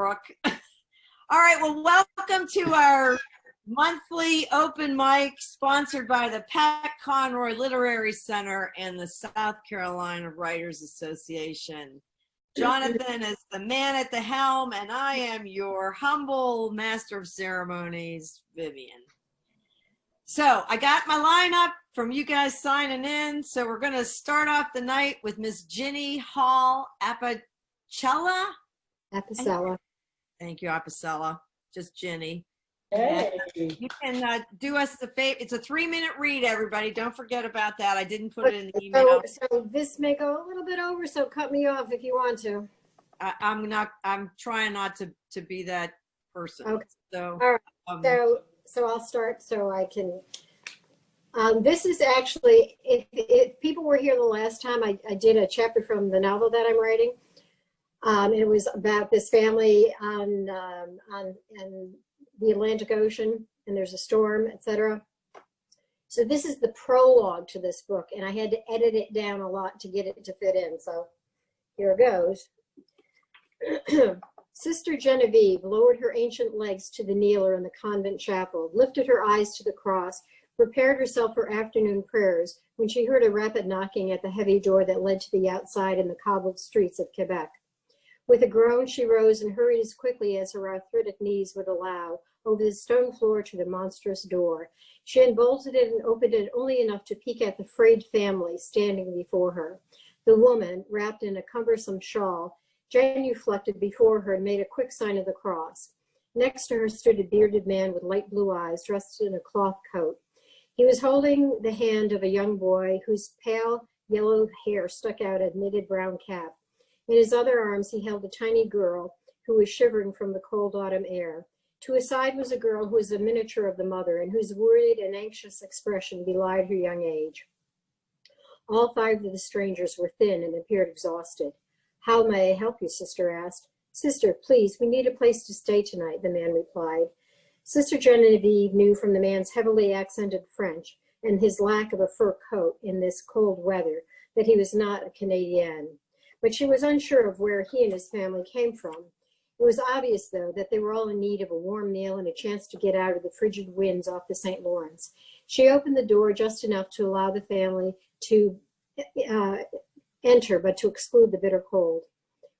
Brooke. All right, well, welcome to our monthly open mic sponsored by the Pat Conroy Literary Center and the South Carolina Writers Association. Jonathan is the man at the helm, and I am your humble master of ceremonies, Vivian. So I got my lineup from you guys signing in. So we're going to start off the night with Miss Ginny Hall-Apicella. Apicella. Thank you, Apicella. Just Ginny. Hey. You can do us the favor. It's a 3-minute read, everybody. Don't forget about that. I didn't put it in the email. So this may go a little bit over, so cut me off if you want to. I'm trying not to be that person. Okay. So, all right. So I'll start so I can. This is actually, if people were here the last time, I did a chapter from the novel that I'm writing. It was about this family on the Atlantic Ocean, and there's a storm, etc. So this is the prologue to this book, and I had to edit it down a lot to get it to fit in. So here it goes. Sister Genevieve lowered her ancient legs to the kneeler in the convent chapel, lifted her eyes to the cross, prepared herself for afternoon prayers when she heard a rapid knocking at the heavy door that led to the outside in the cobbled streets of Quebec. With a groan, she rose and hurried as quickly as her arthritic knees would allow over the stone floor to the monstrous door. She unbolted it and opened it only enough to peek at the frayed family standing before her. The woman, wrapped in a cumbersome shawl, genuflected before her and made a quick sign of the cross. Next to her stood a bearded man with light blue eyes, dressed in a cloth coat. He was holding the hand of a young boy whose pale yellow hair stuck out a knitted brown cap. In his other arms, he held a tiny girl who was shivering from the cold autumn air. To his side was a girl who was a miniature of the mother and whose worried and anxious expression belied her young age. All 5 of the strangers were thin and appeared exhausted. "How may I help you?" Sister asked. "Sister, please, we need a place to stay tonight," the man replied. Sister Genevieve knew from the man's heavily accented French and his lack of a fur coat in this cold weather that he was not a Canadian. But she was unsure of where he and his family came from. It was obvious, though, that they were all in need of a warm meal and a chance to get out of the frigid winds off the St. Lawrence. She opened the door just enough to allow the family to enter, but to exclude the bitter cold.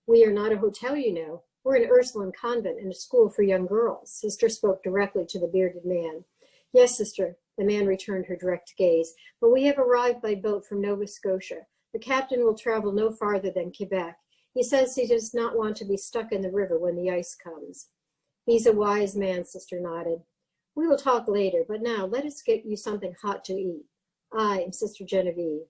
"We are not a hotel, you know. We're an Ursuline convent and a school for young girls." Sister spoke directly to the bearded man. "Yes, sister," the man returned her direct gaze, "but we have arrived by boat from Nova Scotia. The captain will travel no farther than Quebec. He says he does not want to be stuck in the river when the ice comes." "He's a wise man," Sister nodded. "We will talk later, but now let us get you something hot to eat. I am Sister Genevieve."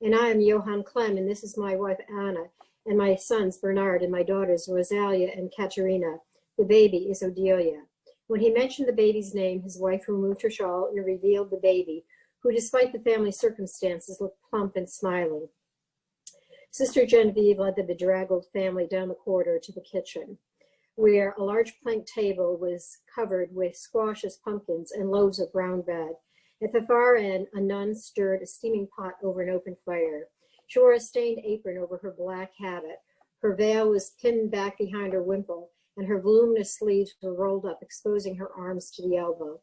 "And I am Johann Clem, and this is my wife Anna, and my sons Bernard and my daughters Rosalia and Katerina. The baby is Odelia." When he mentioned the baby's name, his wife removed her shawl and revealed the baby, who, despite the family circumstances, looked plump and smiling. Sister Genevieve led the bedraggled family down the corridor to the kitchen, where a large plank table was covered with squashes, pumpkins, and loaves of brown bread. At the far end, a nun stirred a steaming pot over an open fire. She wore a stained apron over her black habit. Her veil was pinned back behind her wimple, and her voluminous sleeves were rolled up, exposing her arms to the elbow.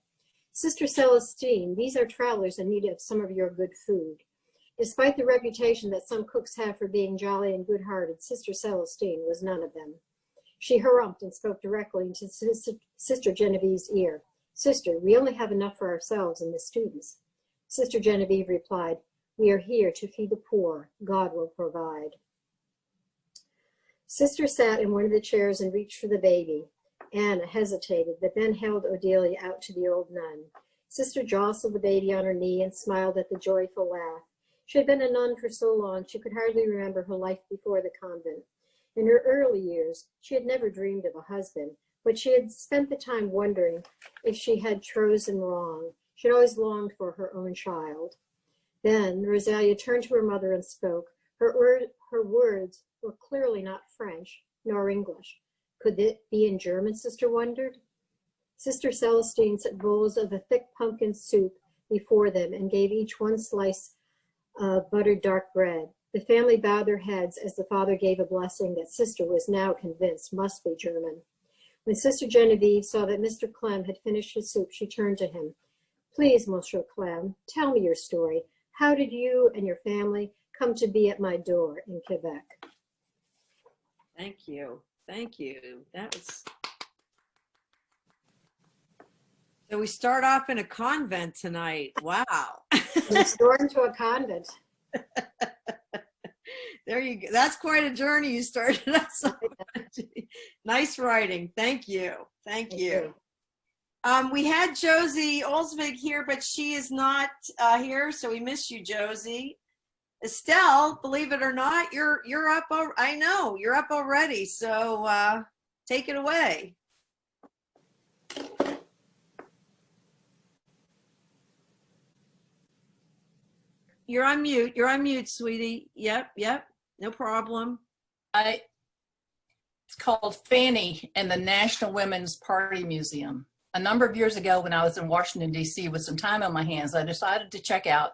"Sister Celestine, these are travelers in need of some of your good food." Despite the reputation that some cooks have for being jolly and good-hearted, Sister Celestine was none of them. She harumphed and spoke directly into Sister Genevieve's ear. "Sister, we only have enough for ourselves and the students." Sister Genevieve replied, "We are here to feed the poor. God will provide." Sister sat in one of the chairs and reached for the baby. Anna hesitated, but then held Odelia out to the old nun. Sister jostled the baby on her knee and smiled at the joyful laugh. She had been a nun for so long she could hardly remember her life before the convent. In her early years, she had never dreamed of a husband, but she had spent the time wondering if she had chosen wrong. She had always longed for her own child. Then Rosalia turned to her mother and spoke. Her words were clearly not French nor English. Could it be in German, Sister wondered? Sister Celestine set bowls of the thick pumpkin soup before them and gave each one slice of buttered dark bread. The family bowed their heads as the father gave a blessing that Sister was now convinced must be German. When Sister Genevieve saw that Mr. Clem had finished his soup, she turned to him. Please, Monsieur Clem, tell me your story. How did you and your family come to be at my door in Quebec? Thank you. Thank you. That was... So we start off in a convent tonight. Wow. Restored to a convent. There you go. That's quite a journey you started us on. Nice writing. Thank you. Thank you. We had Josie Olsvig here, but she is not here, so we miss you, Josie. Estelle, believe it or not, you're up. I know you're up already. So take it away. You're on mute. You're on mute, sweetie. Yep. No problem. It's called Fanny and the National Women's Party Museum. A number of years ago when I was in Washington, D.C. with some time on my hands, I decided to check out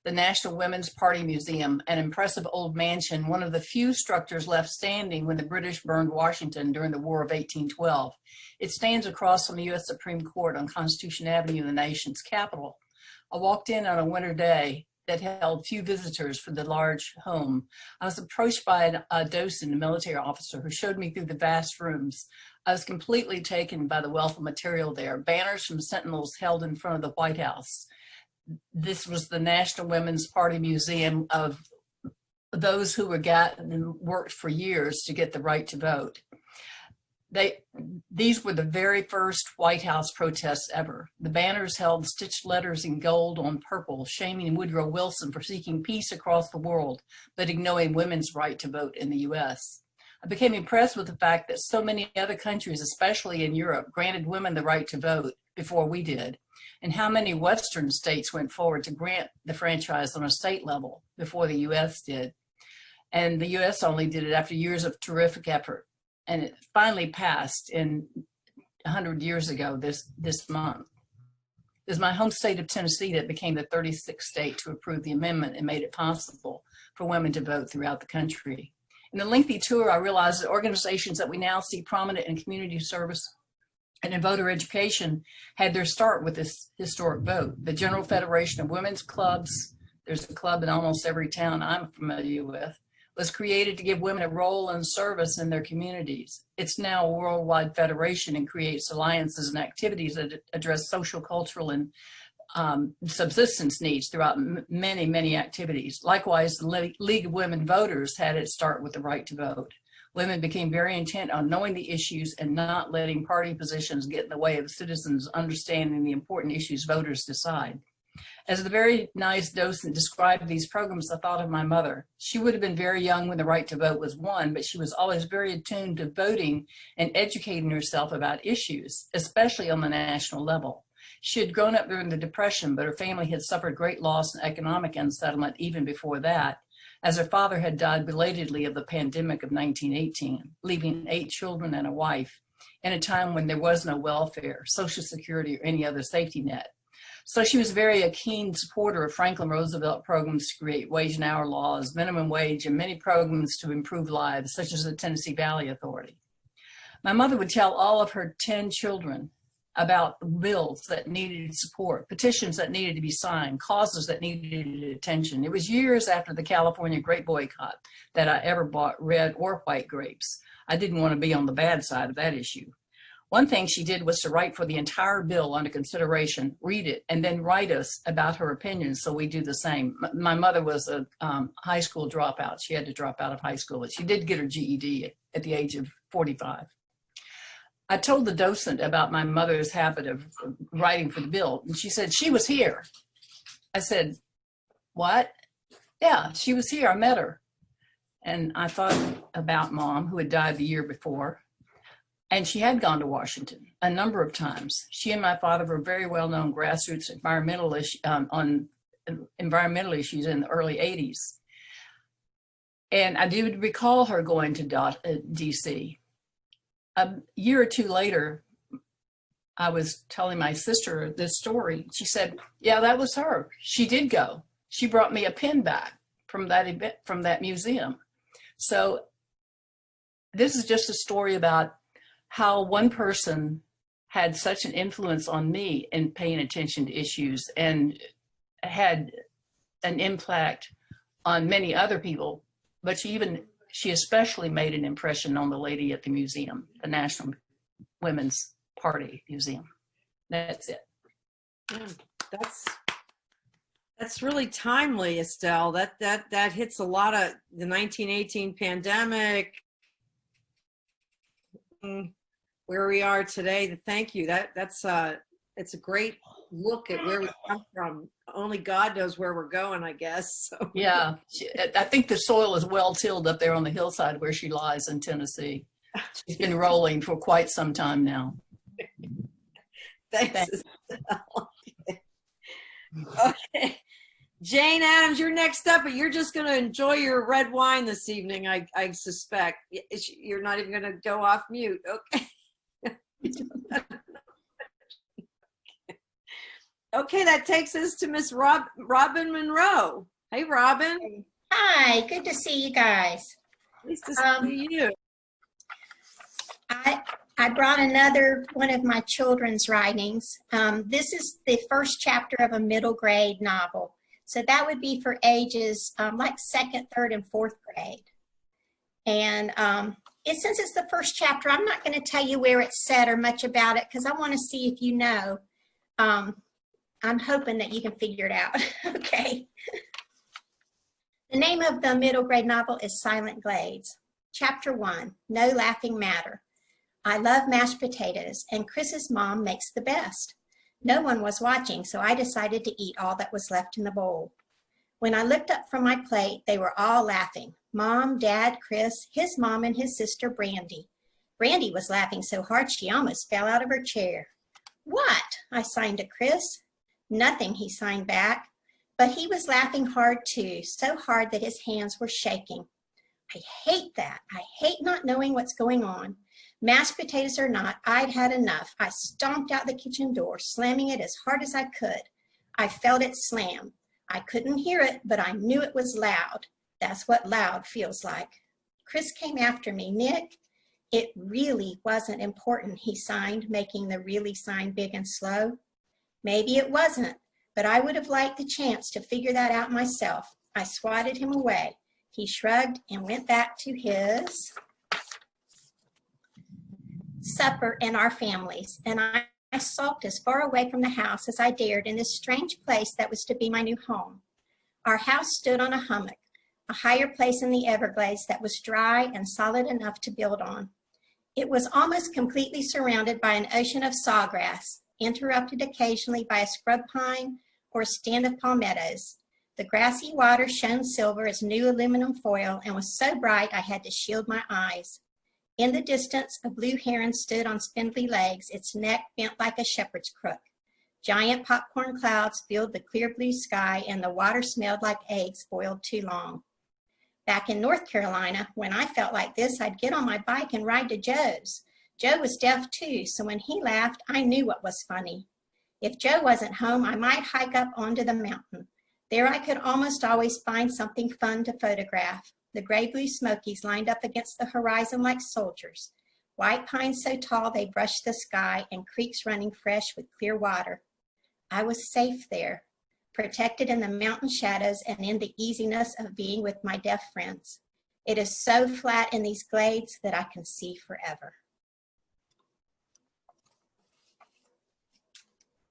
the National Women's Party Museum, an impressive old mansion, one of the few structures left standing when the British burned Washington during the War of 1812. It stands across from the U.S. Supreme Court on Constitution Avenue in the nation's capital. I walked in on a winter day that held few visitors for the large home. I was approached by a docent, a military officer, who showed me through the vast rooms. I was completely taken by the wealth of material there. Banners from sentinels held in front of the White House. This was the National Women's Party Museum of those who worked for years to get the right to vote. These were the very first White House protests ever. The banners held stitched letters in gold on purple, shaming Woodrow Wilson for seeking peace across the world, but ignoring women's right to vote in the U.S. I became impressed with the fact that so many other countries, especially in Europe, granted women the right to vote before we did, and how many Western states went forward to grant the franchise on a state level before the U.S. did. And the U.S. only did it after years of terrific effort. And it finally passed 100 years ago this month. It was my home state of Tennessee that became the 36th state to approve the amendment and made it possible for women to vote throughout the country. In the lengthy tour, I realized that organizations that we now see prominent in community service and in voter education had their start with this historic vote. The General Federation of Women's Clubs, there's a club in almost every town I'm familiar with, was created to give women a role and service in their communities. It's now a worldwide federation and creates alliances and activities that address social, cultural, and subsistence needs throughout many, many activities. Likewise, the League of Women Voters had its start with the right to vote. Women became very intent on knowing the issues and not letting party positions get in the way of citizens understanding the important issues voters decide. As the very nice docent described these programs, I thought of my mother. She would have been very young when the right to vote was won, but she was always very attuned to voting and educating herself about issues, especially on the national level. She had grown up during the Depression, but her family had suffered great loss and economic unsettlement even before that, as her father had died belatedly of the pandemic of 1918, leaving 8 children and a wife, in a time when there was no welfare, Social Security, or any other safety net. So she was a keen supporter of Franklin Roosevelt programs to create wage and hour laws, minimum wage, and many programs to improve lives, such as the Tennessee Valley Authority. My mother would tell all of her 10 children about the bills that needed support, petitions that needed to be signed, causes that needed attention. It was years after the California grape boycott that I ever bought red or white grapes. I didn't want to be on the bad side of that issue. One thing she did was to write for the entire bill under consideration, read it, and then write us about her opinions so we do the same. My mother was a high school dropout. She had to drop out of high school, but she did get her GED at the age of 45. I told the docent about my mother's habit of writing for the bill, and she said, she was here. I said, what? Yeah, she was here, I met her. And I thought about Mom, who had died the year before. And she had gone to Washington a number of times. She and my father were very well-known grassroots environmental issues in the early 80s. And I do recall her going to DC. A year or two later, I was telling my sister this story. She said, yeah, that was her. She did go. She brought me a pin back from that event, from that museum. So this is just a story about how one person had such an influence on me in paying attention to issues and had an impact on many other people, but she especially made an impression on the lady at the museum, the National Women's Party Museum. That's it. Yeah, that's really timely, Estelle. That hits a lot of the 1918 pandemic, where we are today. Thank you. It's a great look at where we come from. Only God knows where we're going, I guess. So. Yeah, I think the soil is well tilled up there on the hillside where she lies in Tennessee. She's been rolling for quite some time now. Thanks. Estelle. Okay. Jane Addams, you're next up, but you're just going to enjoy your red wine this evening, I suspect. You're not even going to go off mute. Okay. Okay, that takes us to Miss Robin Monroe. Hey, Robin. Hi, good to see you guys. Nice to see you. I brought another one of my children's writings. This is the first chapter of a middle grade novel. So that would be for ages like second, third, and fourth grade. And since it's the first chapter, I'm not going to tell you where it's set or much about it because I want to see if you know. I'm hoping that you can figure it out. Okay. The name of the middle grade novel is Silent Glades. Chapter 1, No Laughing Matter. I love mashed potatoes, and Chris's mom makes the best. No one was watching, so I decided to eat all that was left in the bowl. When I looked up from my plate, they were all laughing. Mom, Dad, Chris, his mom, and his sister, Brandy. Brandy was laughing so hard she almost fell out of her chair. What? I signed to Chris. Nothing, he signed back. But he was laughing hard too, so hard that his hands were shaking. I hate that. I hate not knowing what's going on. Mashed potatoes or not, I'd had enough. I stomped out the kitchen door, slamming it as hard as I could. I felt it slam. I couldn't hear it, but I knew it was loud. That's what loud feels like. Chris came after me. Nick, it really wasn't important, he signed, making the really sign big and slow. Maybe it wasn't, but I would have liked the chance to figure that out myself. I swatted him away. He shrugged and went back to his supper and our families, and I sulked as far away from the house as I dared in this strange place that was to be my new home. Our house stood on a hummock, a higher place in the Everglades that was dry and solid enough to build on. It was almost completely surrounded by an ocean of sawgrass, interrupted occasionally by a scrub pine or a stand of palmettos. The grassy water shone silver as new aluminum foil and was so bright I had to shield my eyes. In the distance, a blue heron stood on spindly legs, its neck bent like a shepherd's crook. Giant popcorn clouds filled the clear blue sky, and the water smelled like eggs boiled too long. Back in North Carolina, when I felt like this, I'd get on my bike and ride to Joe's. Joe was deaf too, so when he laughed, I knew what was funny. If Joe wasn't home, I might hike up onto the mountain. There I could almost always find something fun to photograph. The gray-blue Smokies lined up against the horizon like soldiers. White pines so tall they brushed the sky, and creeks running fresh with clear water. I was safe there, protected in the mountain shadows and in the easiness of being with my deaf friends. It is so flat in these glades that I can see forever.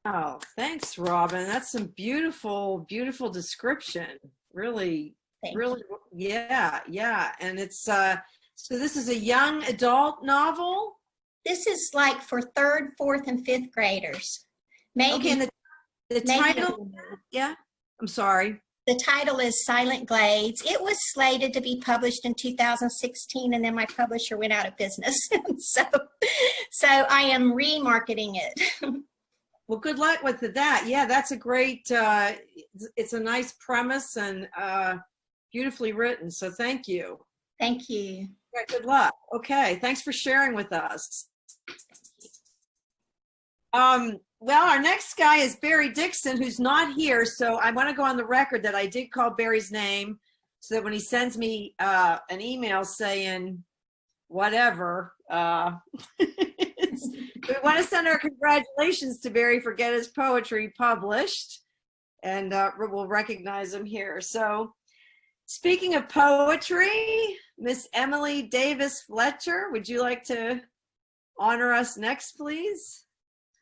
Oh, thanks, Robin. That's some beautiful, beautiful description. Really, really, yeah. And it's, so this is a young adult novel? This is like for third, fourth, and fifth graders. Maybe. Okay, and the title, yeah, I'm sorry. The title is Silent Glades. It was slated to be published in 2016, and then my publisher went out of business. so I am remarketing it. Well, good luck with that. Yeah, that's a great, it's a nice premise and beautifully written. So thank you. Thank you. Yeah, good luck. Okay, thanks for sharing with us. Well, our next guy is Barry Dickson, who's not here. So I want to go on the record that I did call Barry's name so that when he sends me an email saying whatever, We want to send our congratulations to Barry for getting his poetry published, and we'll recognize him here. So, speaking of poetry, Miss Emily Davis Fletcher, would you like to honor us next, please?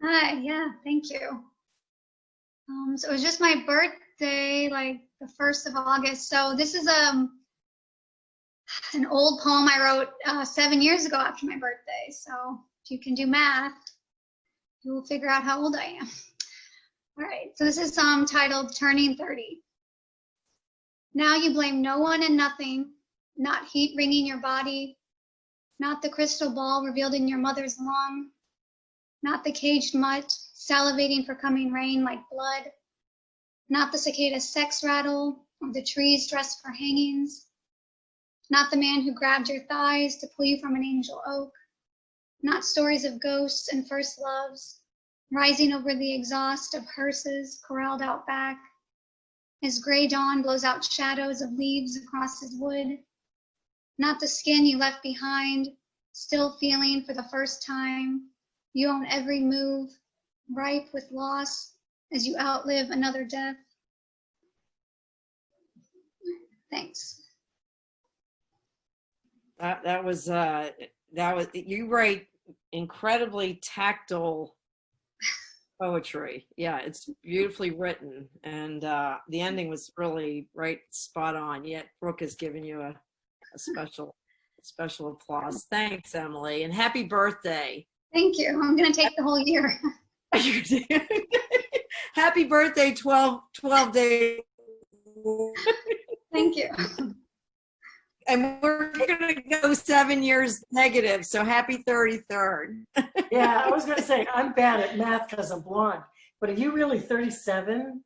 Hi, yeah, thank you. So it was just my birthday, like the 1st of August. So this is an old poem I wrote 7 years ago after my birthday. So if you can do math, you will figure out how old I am. All right, so this is titled Turning 30. Now you blame no one and nothing, not heat wringing your body, not the crystal ball revealed in your mother's lung, not the caged mutt salivating for coming rain like blood, not the cicada's sex rattle or the trees dressed for hangings, not the man who grabbed your thighs to pull you from an angel oak, not stories of ghosts and first loves rising over the exhaust of hearses corralled out back as gray dawn blows out shadows of leaves across his wood, not the skin you left behind, still feeling for the first time you own every move, ripe with loss as you outlive another death. Thanks. That was you write incredibly tactile poetry. Yeah, it's beautifully written, and the ending was really right spot on. Yet Brooke has given you a special applause. Thanks, Emily, and happy birthday. Thank you. I'm going to take the whole year. Happy birthday, 12 days. Thank you. And we're going to go 7 years negative, so happy 33rd. Yeah, I was going to say, I'm bad at math because I'm blonde, but are you really 37?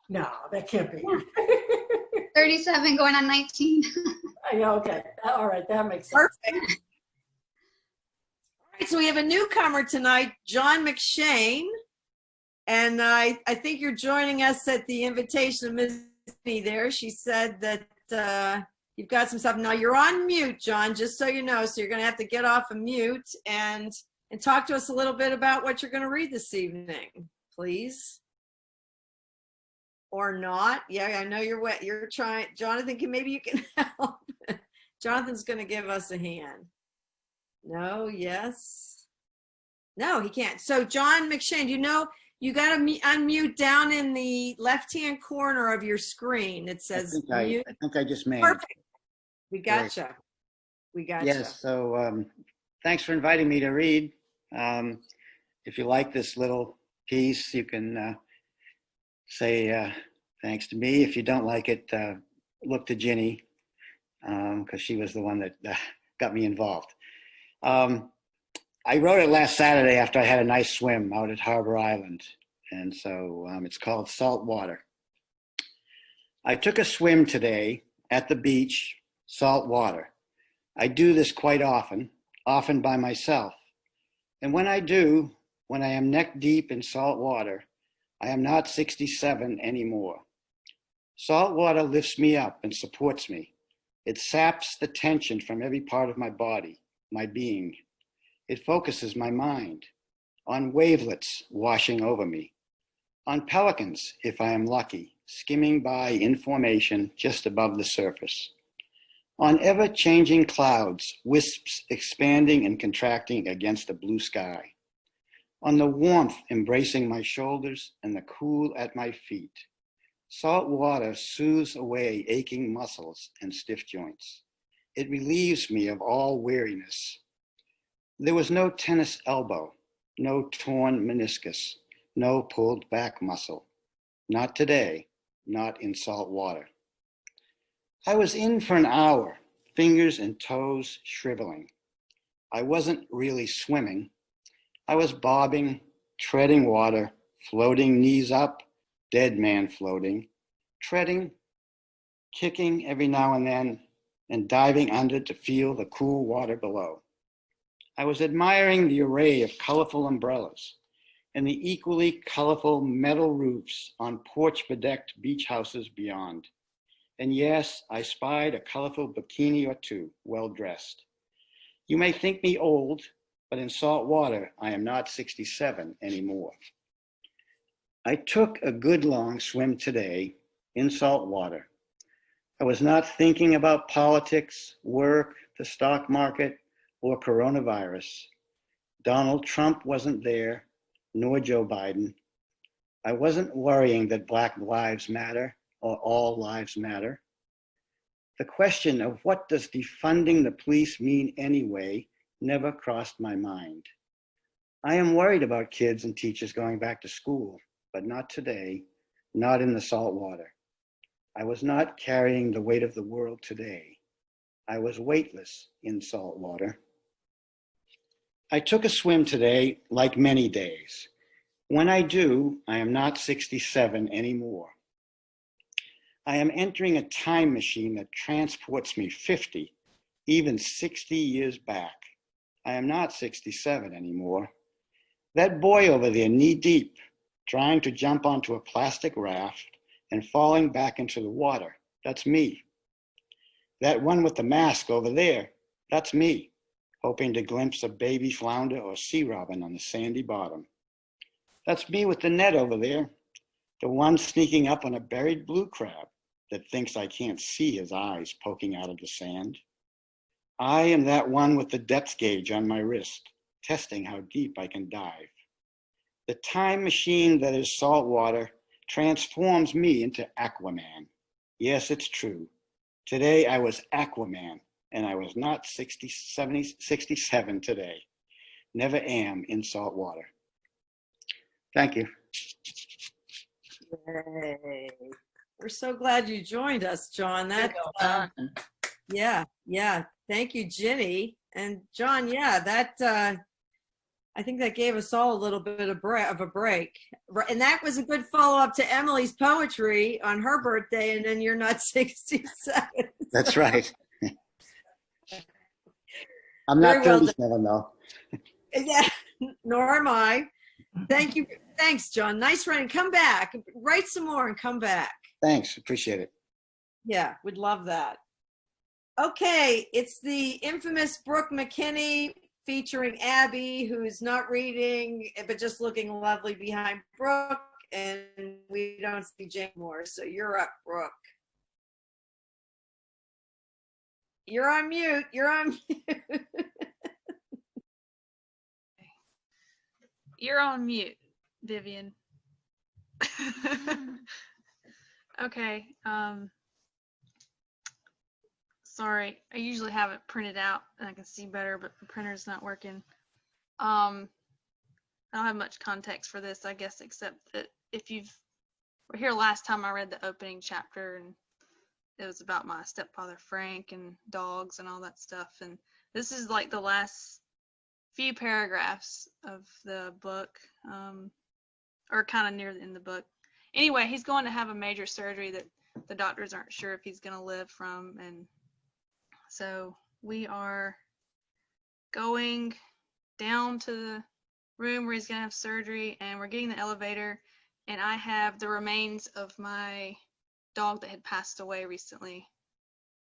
No, that can't be. 37 going on 19. Yeah, okay. All right, that makes sense. Perfect. All right, so we have a newcomer tonight, John McShane. And I think you're joining us at the invitation of Ms. B there. She said that you've got some stuff. Now you're on mute, John, just so you know. So you're going to have to get off of mute and talk to us a little bit about what you're going to read this evening, please. Or not. Yeah, I know you're wet. You're trying. Jonathan, maybe you can help. Jonathan's going to give us a hand. No, yes. No, he can't. So John McShane, you got to unmute down in the left-hand corner of your screen. It says mute. I think I just made Perfect. it. We gotcha. Great. We gotcha. Yes, so thanks for inviting me to read. If you like this little piece, you can say thanks to me. If you don't like it, look to Ginny, because she was the one that got me involved. I wrote it last Saturday after I had a nice swim out at Harbor Island, and so it's called Salt Water. I took a swim today at the beach, salt water. I do this quite often by myself. And when I do, when I am neck deep in salt water, I am not 67 anymore. Salt water lifts me up and supports me. It saps the tension from every part of my body, my being. It focuses my mind on wavelets washing over me, on pelicans, if I am lucky, skimming by in formation just above the surface, on ever-changing clouds, wisps expanding and contracting against a blue sky, on the warmth embracing my shoulders and the cool at my feet. Salt water soothes away aching muscles and stiff joints. It relieves me of all weariness. There was no tennis elbow, no torn meniscus, no pulled back muscle. Not today, not in salt water. I was in for an hour, fingers and toes shriveling. I wasn't really swimming. I was bobbing, treading water, floating knees up, dead man floating, treading, kicking every now and then, and diving under to feel the cool water below. I was admiring the array of colorful umbrellas and the equally colorful metal roofs on porch-bedecked beach houses beyond. And yes, I spied a colorful bikini or two, well-dressed. You may think me old, but in salt water, I am not 67 anymore. I took a good long swim today in salt water. I was not thinking about politics, work, the stock market, or coronavirus. Donald Trump wasn't there, nor Joe Biden. I wasn't worrying that Black lives matter or all lives matter. The question of what does defunding the police mean anyway never crossed my mind. I am worried about kids and teachers going back to school, but not today, not in the salt water. I was not carrying the weight of the world today. I was weightless in salt water. I took a swim today, like many days. When I do, I am not 67 anymore. I am entering a time machine that transports me 50, even 60 years back. I am not 67 anymore. That boy over there, knee deep, trying to jump onto a plastic raft and falling back into the water, that's me. That one with the mask over there, that's me, hoping to glimpse a baby flounder or sea robin on the sandy bottom. That's me with the net over there, the one sneaking up on a buried blue crab that thinks I can't see his eyes poking out of the sand. I am that one with the depth gauge on my wrist, testing how deep I can dive. The time machine that is salt water transforms me into Aquaman. Yes, it's true. Today I was Aquaman, and I was not 67 today. Never am in salt water. Thank you. Yay. We're so glad you joined us, John. That, Well done. yeah. Thank you, Ginny. And John, yeah, that, I think that gave us all a little bit of a break. And that was a good follow-up to Emily's poetry on her birthday, and then you're not 67. That's right. I'm not 37 though. Yeah, nor am I. Thank you. Thanks, John. Nice writing. Come back. Write some more and come back. Thanks, appreciate it. Yeah, we'd love that. Okay, it's the infamous Brooke McKinney featuring Abbey, who's not reading, but just looking lovely behind Brooke, and we don't see Jane more. So you're up, Brooke. You're on mute. You're on mute. You're on mute, Vivian. Okay. Sorry, I usually have it printed out and I can see better, but the printer's not working. I don't have much context for this, I guess, except that if you were here last time, I read the opening chapter and it was about my stepfather Frank and dogs and all that stuff. And this is like the last few paragraphs of the book, or kind of near in the book. Anyway, he's going to have a major surgery that the doctors aren't sure if he's going to live from, and so we are going down to the room where he's going to have surgery, and we're getting the elevator, and I have the remains of my dog that had passed away recently,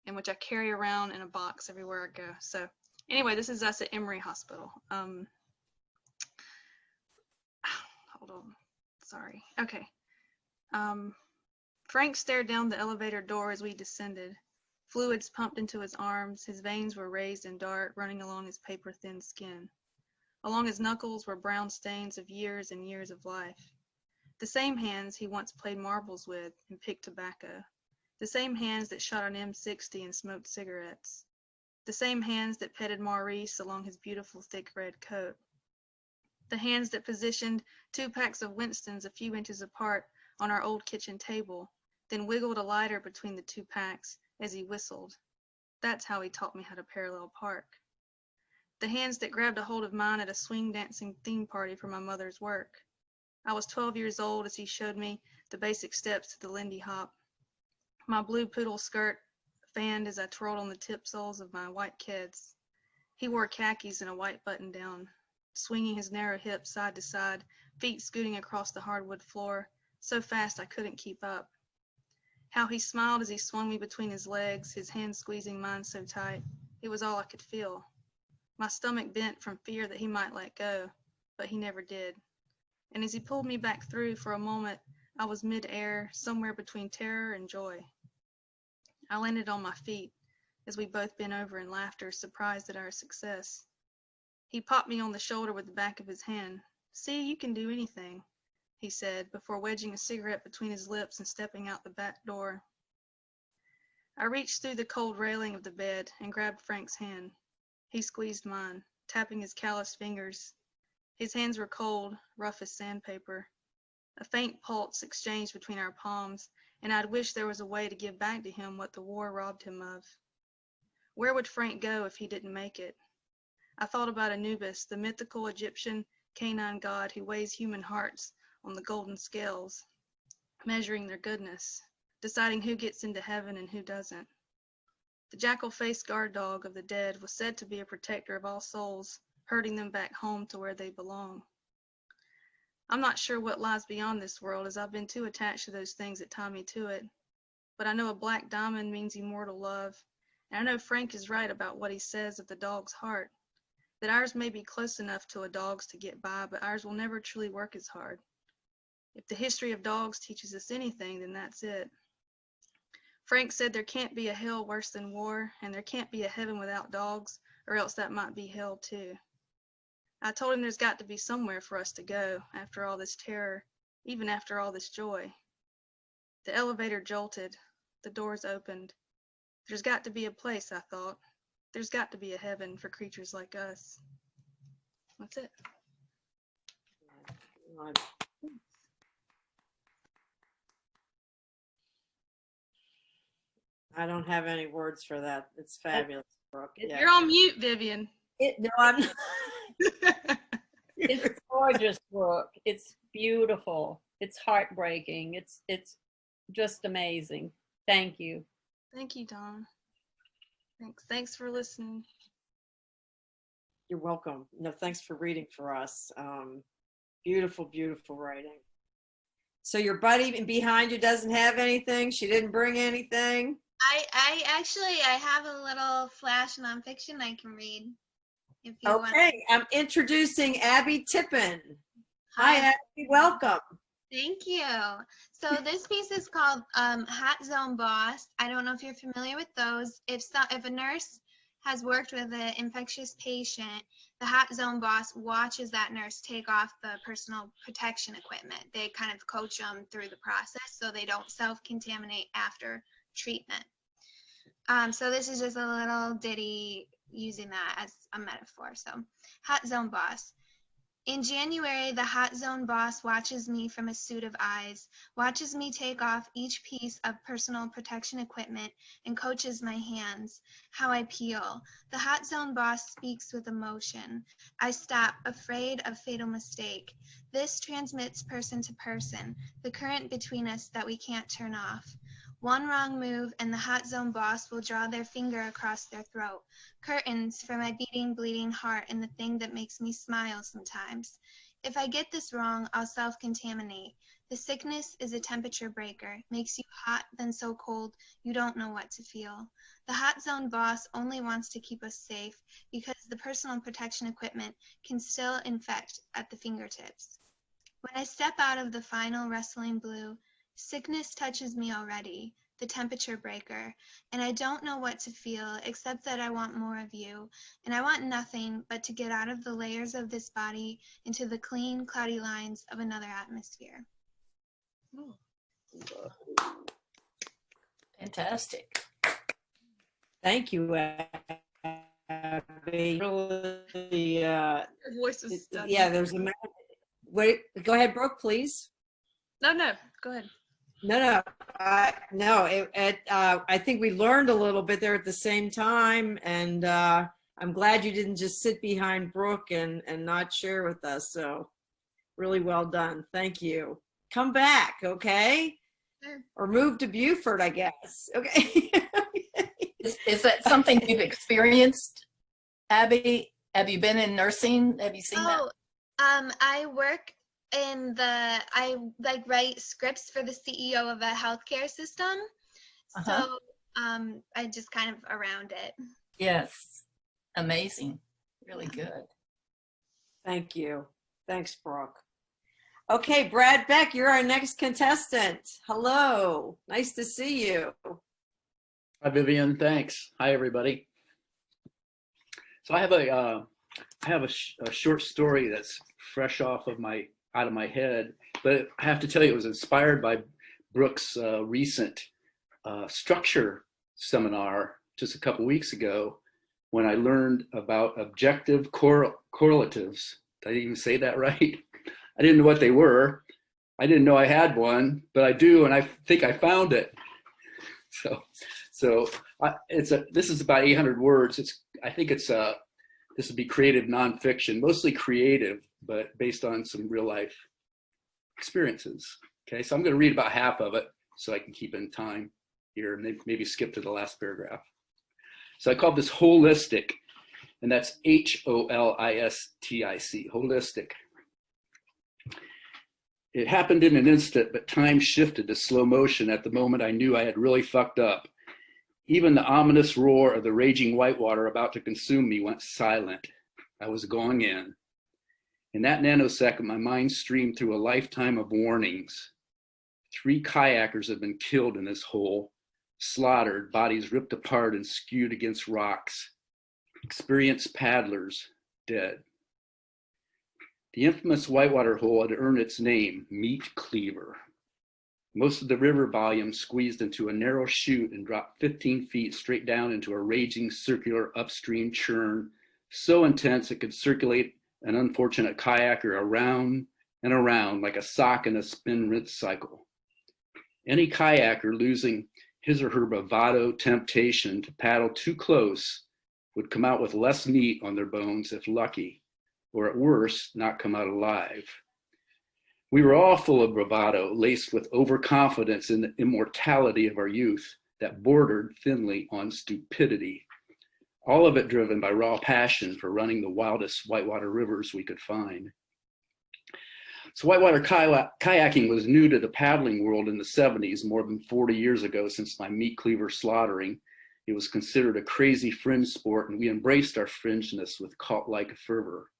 and which I carry around in a box everywhere I go. So anyway, this is us at Emory Hospital. Hold on. Sorry. Okay. Frank stared down the elevator door as we descended. Fluids pumped into his arms. His veins were raised and dark, running along his paper-thin skin. Along his knuckles were brown stains of years and years of life. The same hands he once played marbles with and picked tobacco. The same hands that shot an M60 and smoked cigarettes. The same hands that petted Maurice along his beautiful thick red coat. The hands that positioned 2 packs of Winstons a few inches apart on our old kitchen table, then wiggled a lighter between the 2 packs as he whistled. That's how he taught me how to parallel park. The hands that grabbed a hold of mine at a swing dancing theme party for my mother's work. I was 12 years old as he showed me the basic steps to the Lindy Hop. My blue poodle skirt fanned as I twirled on the tip soles of my white kids. He wore khakis and a white button down, swinging his narrow hips side to side, feet scooting across the hardwood floor, so fast I couldn't keep up. How he smiled as he swung me between his legs, his hands squeezing mine so tight. It was all I could feel. My stomach bent from fear that he might let go, but he never did. And as he pulled me back through, for a moment, I was mid-air, somewhere between terror and joy. I landed on my feet as we both bent over in laughter, surprised at our success. He popped me on the shoulder with the back of his hand. "See, you can do anything," he said, before wedging a cigarette between his lips and stepping out the back door. I reached through the cold railing of the bed and grabbed Frank's hand. He squeezed mine, tapping his calloused fingers. His hands were cold, rough as sandpaper. A faint pulse exchanged between our palms, and I'd wish there was a way to give back to him what the war robbed him of. Where would Frank go if he didn't make it? I thought about Anubis, the mythical Egyptian canine god who weighs human hearts on the golden scales, measuring their goodness, deciding who gets into heaven and who doesn't. The jackal-faced guard dog of the dead was said to be a protector of all souls, herding them back home to where they belong. I'm not sure what lies beyond this world, as I've been too attached to those things that tie me to it, but I know a black diamond means immortal love, and I know Frank is right about what he says of the dog's heart, that ours may be close enough to a dog's to get by, but ours will never truly work as hard. If the history of dogs teaches us anything, then that's it. Frank said there can't be a hell worse than war, and there can't be a heaven without dogs, or else that might be hell too. I told him there's got to be somewhere for us to go after all this terror, even after all this joy. The elevator jolted. The doors opened. There's got to be a place, I thought. There's got to be a heaven for creatures like us. That's it. I don't have any words for that. It's fabulous, Brooke. Yeah. You're on mute, Vivian. No, I'm not. It's gorgeous, Brooke. It's beautiful. It's heartbreaking. It's just amazing. Thank you. Thank you, Donna. Thanks for listening. You're welcome. No, thanks for reading for us. Beautiful, beautiful writing. So your buddy behind you doesn't have anything? She didn't bring anything? I have a little flash nonfiction I can read. If you want. Okay, I'm introducing Abbey Tippin. Hi, Abbey, welcome. Thank you. So this piece is called Hot Zone Boss. I don't know if you're familiar with those. If a nurse has worked with an infectious patient, the Hot Zone Boss watches that nurse take off the personal protection equipment. They kind of coach them through the process so they don't self-contaminate after treatment. So this is just a little ditty using that as a metaphor. So, Hot Zone Boss. In January, the Hot Zone Boss watches me from a suit of eyes, watches me take off each piece of personal protection equipment, and coaches my hands, how I peel. The Hot Zone Boss speaks with emotion. I stop, afraid of fatal mistake. This transmits person to person, the current between us that we can't turn off. One wrong move and the Hot Zone Boss will draw their finger across their throat. Curtains for my beating, bleeding heart and the thing that makes me smile sometimes. If I get this wrong, I'll self-contaminate. The sickness is a temperature breaker, makes you hot, then so cold, you don't know what to feel. The Hot Zone Boss only wants to keep us safe because the personal protection equipment can still infect at the fingertips. When I step out of the final wrestling blue, sickness touches me already, the temperature breaker, and I don't know what to feel except that I want more of you, and I want nothing but to get out of the layers of this body into the clean, cloudy lines of another atmosphere. Fantastic. Thank you, Abby. Really, Your voice is stunning. yeah, there's a. Wait, go ahead, Brooke, please. No, go ahead. No. I think we learned a little bit there at the same time, and I'm glad you didn't just sit behind Brooke and not share with us. So, really well done. Thank you. Come back, okay? Sure. Or move to Beaufort, I guess. Okay. Is that something you've experienced, Abby? Have you been in nursing? Have you seen that? I work I write scripts for the CEO of a healthcare system. So I just kind of around it. Yes. Amazing. Really good. Thank you. Thanks, Brooke. Okay, Brad Beck, you're our next contestant. Hello. Nice to see you. Hi, Vivian. Thanks. Hi, everybody. So I have a short story that's fresh out of my head, but I have to tell you, it was inspired by Brooke's recent structure seminar just a couple weeks ago, when I learned about objective correlatives. Did I even say that right? I didn't know what they were. I didn't know I had one, but I do, and I think I found it. This is about 800 words. I think this would be creative nonfiction, mostly creative, but based on some real life experiences. Okay, so I'm going to read about half of it so I can keep in time here, and maybe skip to the last paragraph. So I called this holistic, and that's HOLISTIC, holistic. It happened in an instant, but time shifted to slow motion at the moment I knew I had really fucked up. Even the ominous roar of the raging whitewater about to consume me went silent. I was going in. In that nanosecond, my mind streamed through a lifetime of warnings. 3 kayakers have been killed in this hole, slaughtered, bodies ripped apart and skewed against rocks. Experienced paddlers dead. The infamous whitewater hole had earned its name, Meat Cleaver. Most of the river volume squeezed into a narrow chute and dropped 15 feet straight down into a raging circular upstream churn, so intense it could circulate an unfortunate kayaker around and around like a sock in a spin-rinse cycle. Any kayaker losing his or her bravado temptation to paddle too close would come out with less meat on their bones if lucky, or at worst, not come out alive. We were all full of bravado, laced with overconfidence in the immortality of our youth that bordered thinly on stupidity, all of it driven by raw passion for running the wildest whitewater rivers we could find. So whitewater kayaking was new to the paddling world in the 70s, more than 40 years ago since my meat cleaver slaughtering. It was considered a crazy fringe sport, and we embraced our fringeness with cult-like fervor.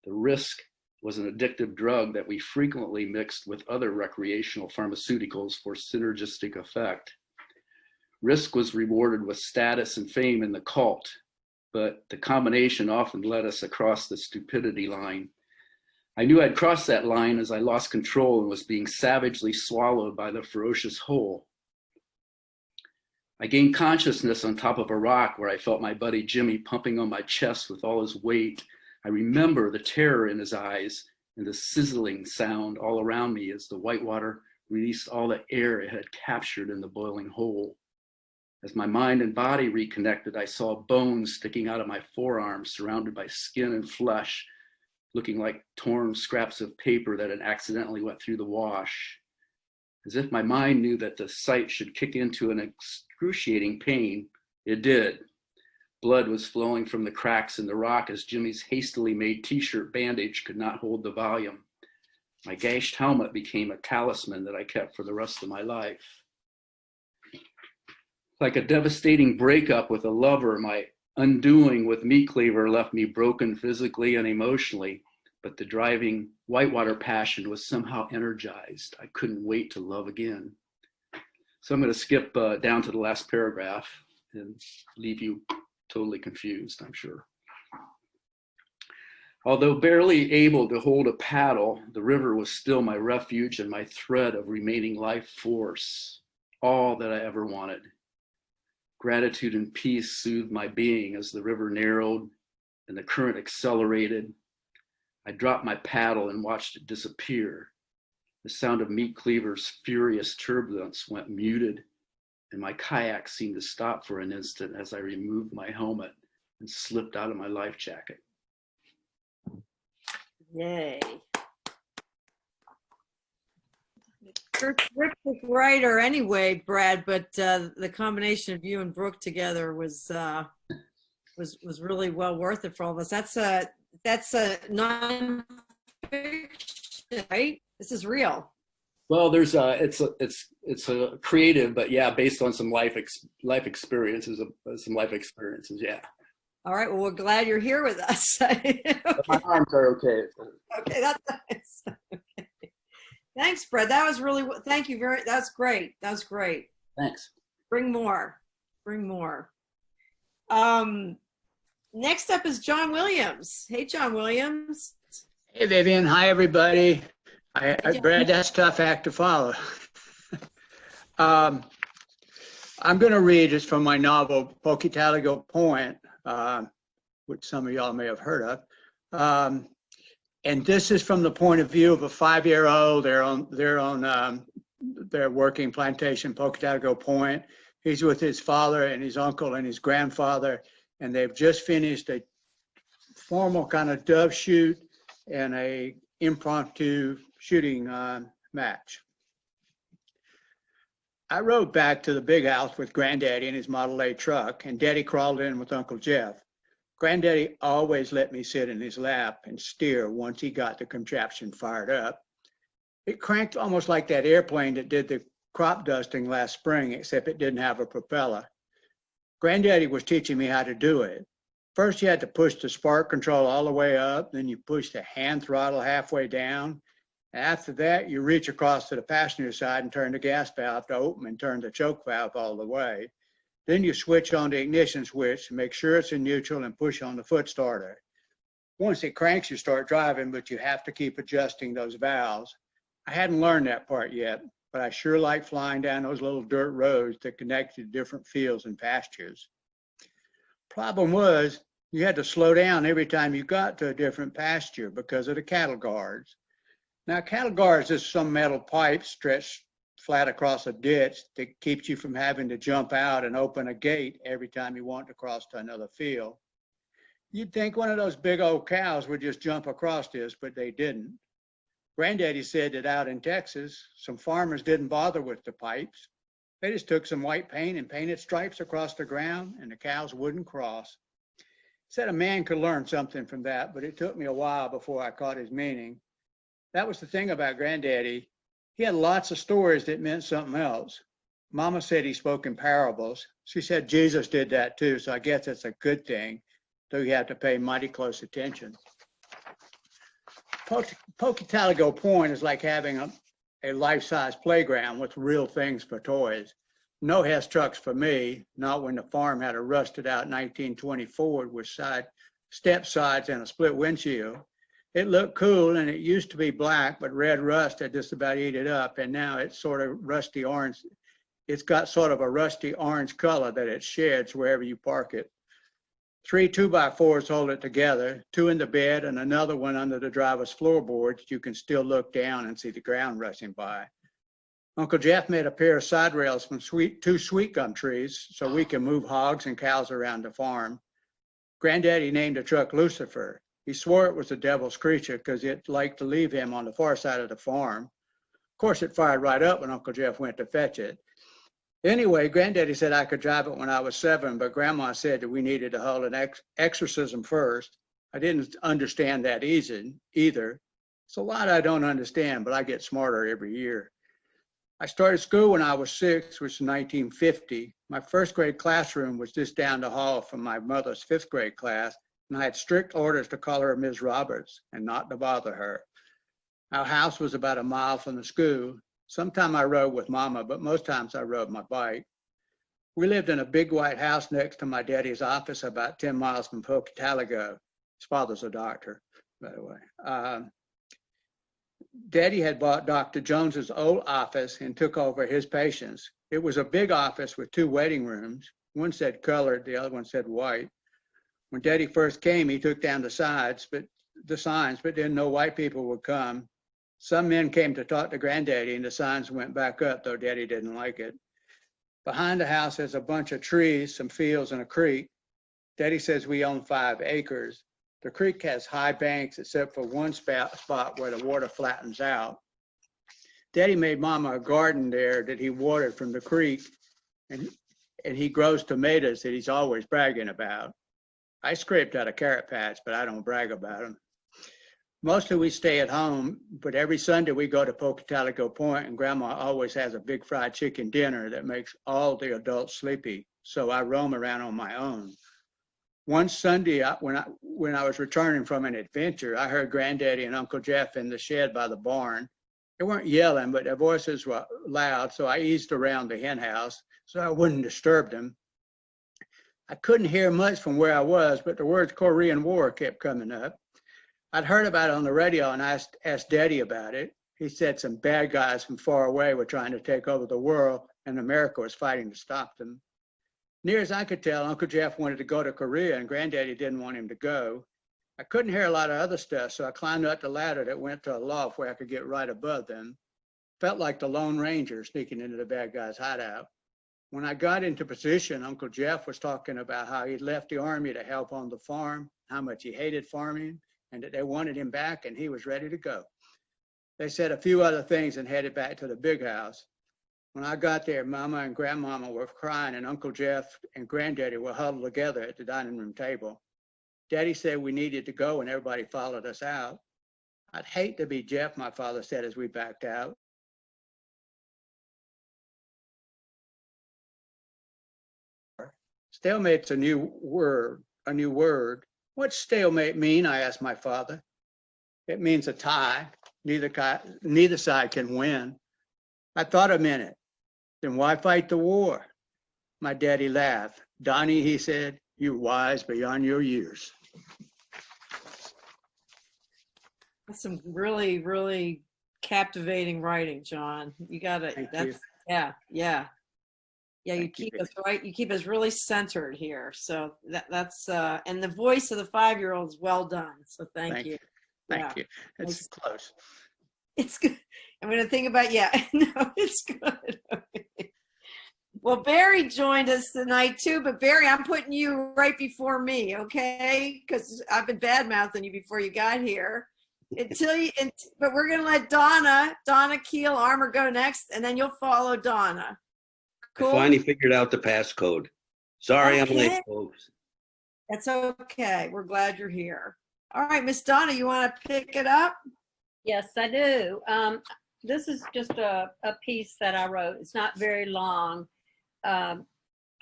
The risk was an addictive drug that we frequently mixed with other recreational pharmaceuticals for synergistic effect. Risk was rewarded with status and fame in the cult, but the combination often led us across the stupidity line. I knew I'd crossed that line as I lost control and was being savagely swallowed by the ferocious hole. I gained consciousness on top of a rock where I felt my buddy Jimmy pumping on my chest with all his weight. I remember the terror in his eyes and the sizzling sound all around me as the whitewater released all the air it had captured in the boiling hole. As my mind and body reconnected, I saw bones sticking out of my forearms, surrounded by skin and flesh, looking like torn scraps of paper that had accidentally went through the wash. As if my mind knew that the sight should kick into an excruciating pain, it did. Blood was flowing from the cracks in the rock as Jimmy's hastily made t-shirt bandage could not hold the volume. My gashed helmet became a talisman that I kept for the rest of my life. Like a devastating breakup with a lover, my undoing with meat cleaver left me broken physically and emotionally, but the driving whitewater passion was somehow energized. I couldn't wait to love again. So I'm going to skip down to the last paragraph and leave you totally confused, I'm sure. Although barely able to hold a paddle, the river was still my refuge and my thread of remaining life force, all that I ever wanted. Gratitude and peace soothed my being as the river narrowed and the current accelerated. I dropped my paddle and watched it disappear. The sound of meat cleaver's furious turbulence went muted, and my kayak seemed to stop for an instant as I removed my helmet and slipped out of my life jacket. Yay. You're a terrific writer anyway, Brad, but the combination of you and Brooke together was really well worth it for all of us. That's a non-fiction, right? This is real. Well, there's it's a creative, but yeah, based on some life experiences, yeah. All right. Well, we're glad you're here with us. But my arms are okay. Okay, that's nice. Okay. Thanks, Fred. That was really, thank you very, that's great. That's great. Thanks. Bring more. Bring more. Next up is John Williams. Hey, John Williams. Hey, Vivian. Hi, everybody. Brad, that's a tough act to follow. I'm going to read just from my novel, Pocataligo Point, which some of y'all may have heard of. And this is from the point of view of a 5-year-old. They're on their working plantation, Pocataligo Point. He's with his father and his uncle and his grandfather, and they've just finished a formal kind of dove shoot and a impromptu shooting match. I rode back to the big house with Granddaddy in his Model A truck, and Daddy crawled in with Uncle Jeff. Granddaddy always let me sit in his lap and steer once he got the contraption fired up. It cranked almost like that airplane that did the crop dusting last spring, except it didn't have a propeller. Granddaddy was teaching me how to do it. First, you had to push the spark control all the way up, then you push the hand throttle halfway down. After that, you reach across to the passenger side and turn the gas valve to open and turn the choke valve all the way. Then you switch on the ignition switch, make sure it's in neutral, and push on the foot starter. Once it cranks, you start driving, but you have to keep adjusting those valves. I hadn't learned that part yet, but I sure like flying down those little dirt roads that connected to different fields and pastures. Problem was, you had to slow down every time you got to a different pasture because of the cattle guards. Now, cattle guards is some metal pipe stretched flat across a ditch that keeps you from having to jump out and open a gate every time you want to cross to another field. You'd think one of those big old cows would just jump across this, but they didn't. Granddaddy said that out in Texas, some farmers didn't bother with the pipes. They just took some white paint and painted stripes across the ground, and the cows wouldn't cross. He said a man could learn something from that, but it took me a while before I caught his meaning. That was the thing about Granddaddy. He had lots of stories that meant something else. Mama said he spoke in parables. She said Jesus did that too, so I guess that's a good thing, though you have to pay mighty close attention. Pocataligo Point is like having a life-size playground with real things for toys. No Hess trucks for me, not when the farm had a rusted-out 1920 Ford with step sides and a split windshield. It looked cool, and it used to be black, but red rust had just about eat it up, and now it's sort of rusty orange. It's got sort of a rusty orange color that it sheds wherever you park it. 3 2x4s hold it together, 2 in the bed and another one under the driver's floorboard. You can still look down and see the ground rushing by. Uncle Jeff made a pair of side rails from 2 sweet gum trees so we can move hogs and cows around the farm. Granddaddy named the truck Lucifer. He swore it was the devil's creature because it liked to leave him on the far side of the farm. Of course, it fired right up when Uncle Jeff went to fetch it. Anyway, Granddaddy said I could drive it when I was 7, but Grandma said that we needed to hold an exorcism first. I didn't understand that either. It's a lot I don't understand, but I get smarter every year. I started school when I was 6, which was 1950. My first grade classroom was just down the hall from my mother's 5th grade class, and I had strict orders to call her Ms. Roberts and not to bother her. Our house was about a mile from the school. Sometimes I rode with Mama, but most times I rode my bike. We lived in a big white house next to my daddy's office about 10 miles from Pocataligo. His father's a doctor, by the way. Daddy had bought Dr. Jones's old office and took over his patients. It was a big office with 2 waiting rooms. One said colored, the other one said white. When Daddy first came, he took down the signs, but didn't know white people would come. Some men came to talk to Granddaddy, and the signs went back up, though Daddy didn't like it. Behind the house is a bunch of trees, some fields, and a creek. Daddy says we own 5 acres. The creek has high banks, except for one spot where the water flattens out. Daddy made Mama a garden there that he watered from the creek, and he grows tomatoes that he's always bragging about. I scraped out a carrot patch, but I don't brag about them. Mostly we stay at home, but every Sunday we go to Pocataligo Point, and Grandma always has a big fried chicken dinner that makes all the adults sleepy, so I roam around on my own. One Sunday, when I was returning from an adventure, I heard Granddaddy and Uncle Jeff in the shed by the barn. They weren't yelling, but their voices were loud, so I eased around the hen house so I wouldn't disturb them. I couldn't hear much from where I was, but the words Korean War kept coming up. I'd heard about it on the radio and I asked Daddy about it. He said some bad guys from far away were trying to take over the world and America was fighting to stop them. Near as I could tell, Uncle Jeff wanted to go to Korea and Granddaddy didn't want him to go. I couldn't hear a lot of other stuff, so I climbed up the ladder that went to a loft where I could get right above them. Felt like the Lone Ranger sneaking into the bad guy's hideout. When I got into position, Uncle Jeff was talking about how he'd left the Army to help on the farm, how much he hated farming, and that they wanted him back and he was ready to go. They said a few other things and headed back to the big house. When I got there, Mama and Grandmama were crying and Uncle Jeff and Granddaddy were huddled together at the dining room table. Daddy said we needed to go and everybody followed us out. I'd hate to be Jeff, my father said as we backed out. Stalemate's a new word. What's stalemate mean? I asked my father. It means a tie. Neither side can win. I thought a minute. Then why fight the war? My daddy laughed. Donnie, he said, you're wise beyond your years. That's some really, really captivating writing, John. You got it. Thank you. Yeah. You Thank keep you. us right. You keep us really centered here. So that's and the voice of the 5-year-old is well done. So thank you. Thank you. It's close. It's good. I'm going to think about, no, it's good. Okay. Well, Barry joined us tonight too, but Barry, I'm putting you right before me, okay? Because I've been bad-mouthing you before you got here. But we're going to let Donna Keel Armour go next, and then you'll follow Donna. Cool? I finally figured out the passcode. Sorry, I'm Okay. late, folks. That's okay. We're glad you're here. All right, Miss Donna, you want to pick it up? Yes, I do. This is just a piece that I wrote. It's not very long. I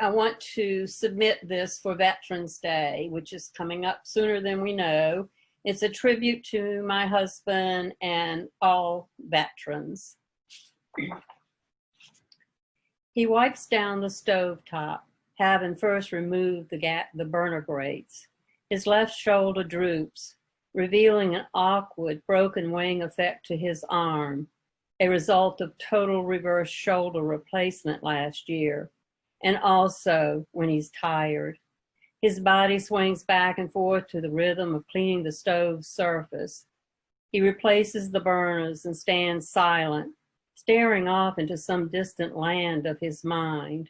want to submit this for Veterans Day, which is coming up sooner than we know. It's a tribute to my husband and all veterans. He wipes down the stovetop, having first removed the burner grates. His left shoulder droops, revealing an awkward broken wing effect to his arm, a result of total reverse shoulder replacement last year, and also when he's tired. His body swings back and forth to the rhythm of cleaning the stove's surface. He replaces the burners and stands silent, staring off into some distant land of his mind.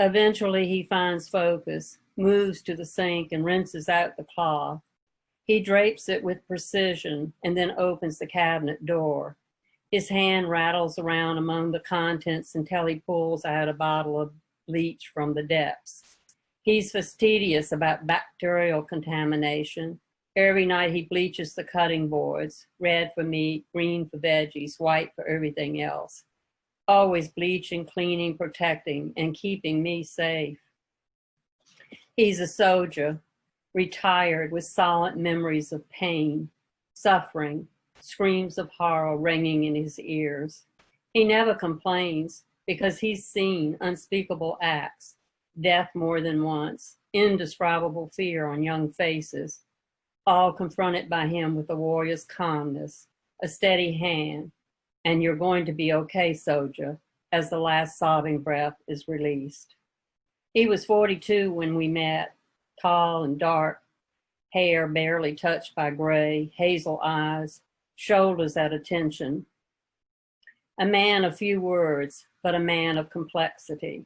Eventually, he finds focus, moves to the sink and rinses out the cloth. He drapes it with precision and then opens the cabinet door. His hand rattles around among the contents until he pulls out a bottle of bleach from the depths. He's fastidious about bacterial contamination. Every night he bleaches the cutting boards, red for meat, green for veggies, white for everything else. Always bleaching, cleaning, protecting, and keeping me safe. He's a soldier, retired with solid memories of pain, suffering, screams of horror ringing in his ears. He never complains because he's seen unspeakable acts, death more than once, indescribable fear on young faces, all confronted by him with a warrior's calmness, a steady hand, and you're going to be okay, soldier, as the last sobbing breath is released. He was 42 when we met, tall and dark, hair barely touched by gray, hazel eyes, shoulders at attention. A man of few words, but a man of complexity.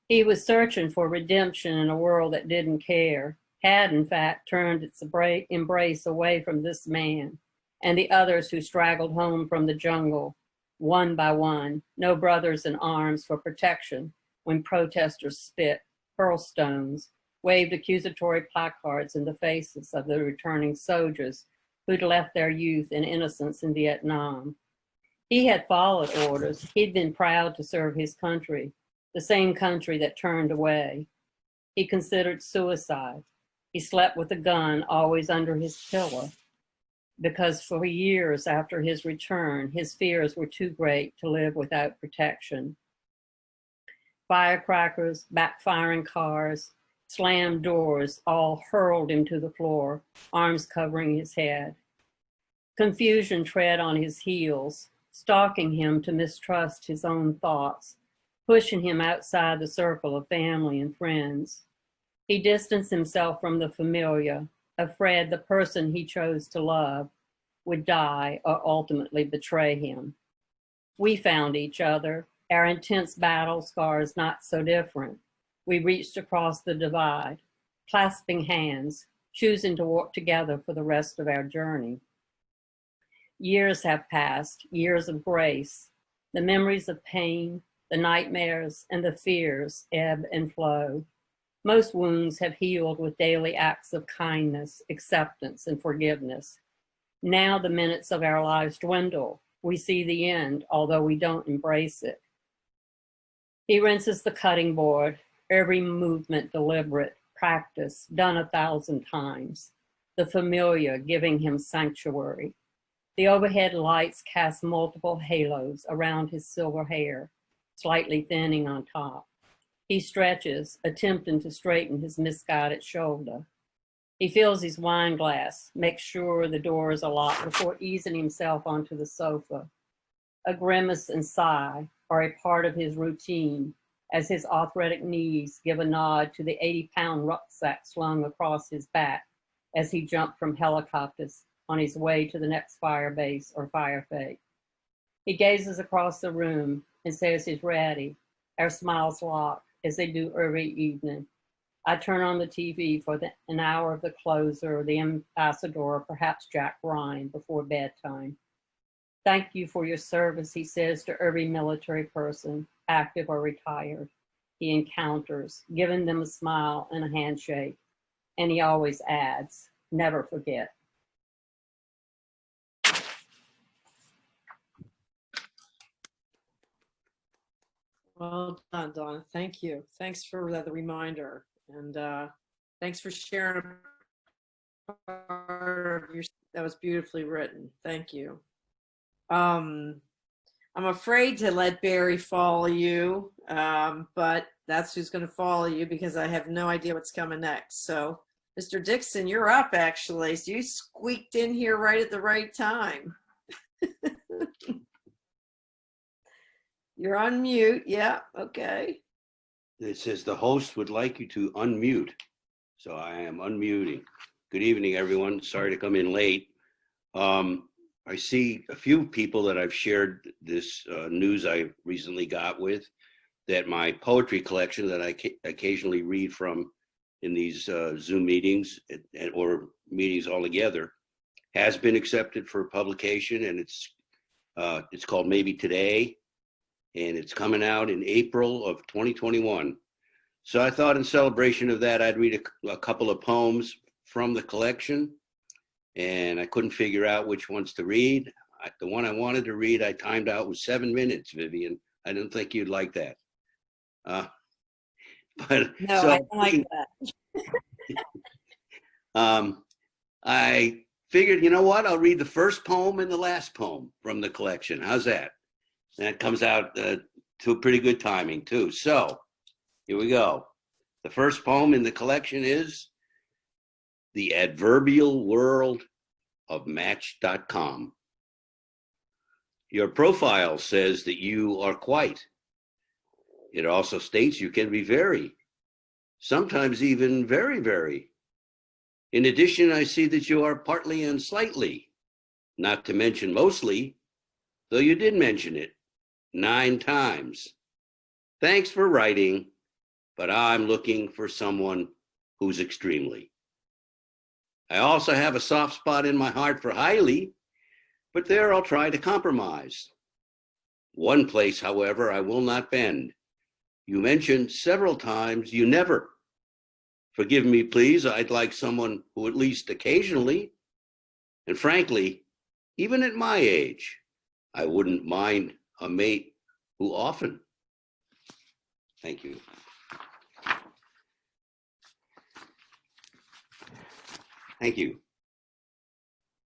He was searching for redemption in a world that didn't care, had in fact turned its embrace away from this man and the others who straggled home from the jungle, one by one, no brothers in arms for protection when protesters spit, hurled stones, waved accusatory placards in the faces of the returning soldiers who'd left their youth and innocence in Vietnam. He had followed orders. He'd been proud to serve his country, the same country that turned away. He considered suicide. He slept with a gun always under his pillow because for years after his return, his fears were too great to live without protection. Firecrackers, backfiring cars, slammed doors all hurled him to the floor, arms covering his head. Confusion tread on his heels, stalking him to mistrust his own thoughts, pushing him outside the circle of family and friends. He distanced himself from the familiar, afraid the person he chose to love would die or ultimately betray him. We found each other, our intense battle scars not so different. We reached across the divide, clasping hands, choosing to walk together for the rest of our journey. Years have passed, years of grace. The memories of pain, the nightmares, and the fears ebb and flow. Most wounds have healed with daily acts of kindness, acceptance, and forgiveness. Now the minutes of our lives dwindle. We see the end, although we don't embrace it. He rinses the cutting board, every movement deliberate, practice, done 1,000 times. The familiar giving him sanctuary. The overhead lights cast multiple halos around his silver hair, slightly thinning on top. He stretches, attempting to straighten his misguided shoulder. He fills his wine glass, makes sure the door is locked before easing himself onto the sofa. A grimace and sigh are a part of his routine as his arthritic knees give a nod to the 80-pound rucksack slung across his back as he jumped from helicopters on his way to the next fire base or firefight. He gazes across the room and says he's ready. Our smiles lock, as they do every evening. I turn on the TV for an hour of the closer, the ambassador, or perhaps Jack Ryan before bedtime. Thank you for your service, he says to every military person, active or retired, he encounters, giving them a smile and a handshake. And he always adds, never forget. Well done, Donna. Thank you. Thanks for the reminder. And thanks for sharing part of your, that was beautifully written. Thank you. I'm afraid to let Barry follow you, but that's who's going to follow you because I have no idea what's coming next. So, Mr. Dickson, you're up actually. So you squeaked in here right at the right time. You're on mute. Yeah, okay. It says the host would like you to unmute. So I am unmuting. Good evening, everyone. Sorry to come in late. I see a few people that I've shared this news I recently got with, that my poetry collection that I occasionally read from in these Zoom meetings or meetings altogether has been accepted for publication, and it's called Maybe Today, and it's coming out in April of 2021. So I thought in celebration of that, I'd read a couple of poems from the collection, and I couldn't figure out which ones to read. The one I wanted to read, I timed out was 7 minutes, Vivian. I didn't think you'd like that. But no, so, I don't like that. I figured, you know what? I'll read the first poem and the last poem from the collection. How's that? And it comes out to a pretty good timing too. So here we go. The first poem in the collection is The Adverbial World of Match.com. Your profile says that you are quite. It also states you can be very, sometimes even very, very. In addition, I see that you are partly and slightly, not to mention mostly, though you did mention it 9 times. Thanks for writing, but I'm looking for someone who's extremely. I also have a soft spot in my heart for highly, but there I'll try to compromise. One place, however, I will not bend. You mentioned several times you never. Forgive me, please. I'd like someone who at least occasionally, and frankly, even at my age, I wouldn't mind a mate who often. Thank you. Thank you.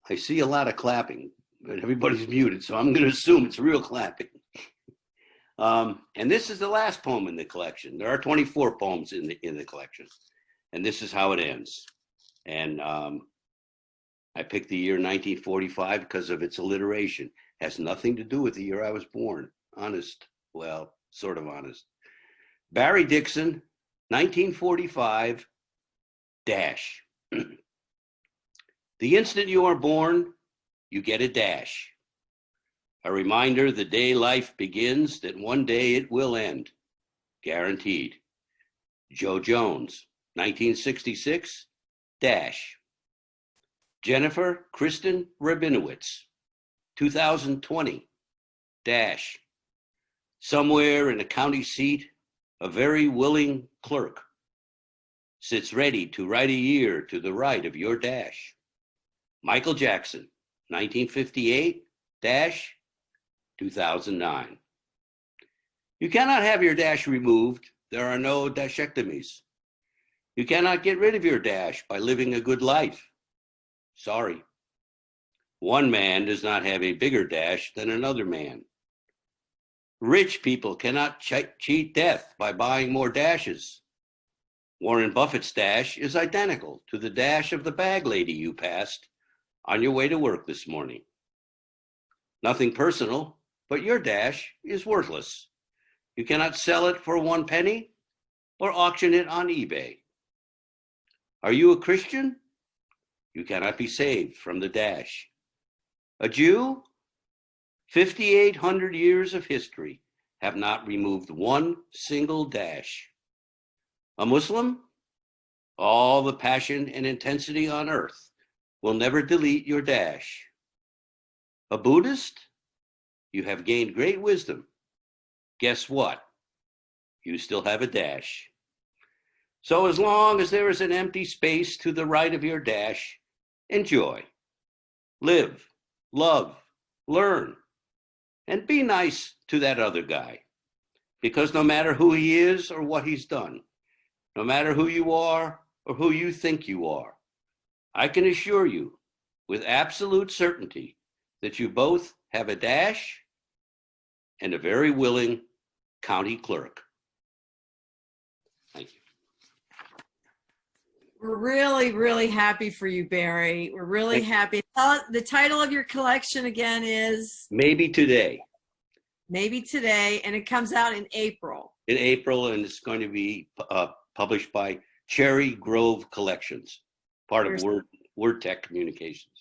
I see a lot of clapping, but everybody's muted, so I'm going to assume it's real clapping. And this is the last poem in the collection. There are 24 poems in the collection, and this is how it ends. And I picked the year 1945 because of its alliteration. Has nothing to do with the year I was born. Honest, well, sort of honest. Barry Dickson, 1945, dash. The instant you are born, you get a dash. A reminder the day life begins, that one day it will end. Guaranteed. Joe Jones, 1966, dash. Jennifer Kristen Rabinowitz, 2020, dash. Somewhere in a county seat, a very willing clerk sits ready to write a year to the right of your dash. Michael Jackson, 1958, dash, 2009. You cannot have your dash removed. There are no dashectomies. You cannot get rid of your dash by living a good life. Sorry. One man does not have a bigger dash than another man. Rich people cannot cheat death by buying more dashes. Warren Buffett's dash is identical to the dash of the bag lady you passed on your way to work this morning. Nothing personal, but your dash is worthless. You cannot sell it for 1 penny or auction it on eBay. Are you a Christian? You cannot be saved from the dash. A Jew? 5,800 years of history have not removed one single dash. A Muslim? All the passion and intensity on earth will never delete your dash. A Buddhist? You have gained great wisdom. Guess what? You still have a dash. So as long as there is an empty space to the right of your dash, enjoy, live, love, learn, and be nice to that other guy. Because no matter who he is or what he's done, no matter who you are or who you think you are, I can assure you with absolute certainty that you both have a dash and a very willing county clerk. Thank you. We're really, really happy for you, Barry. We're really happy. The title of your collection again is? Maybe Today. Maybe Today, and it comes out in April. In April, and it's going to be published by Cherry Grove Collections, part of Word Tech Communications.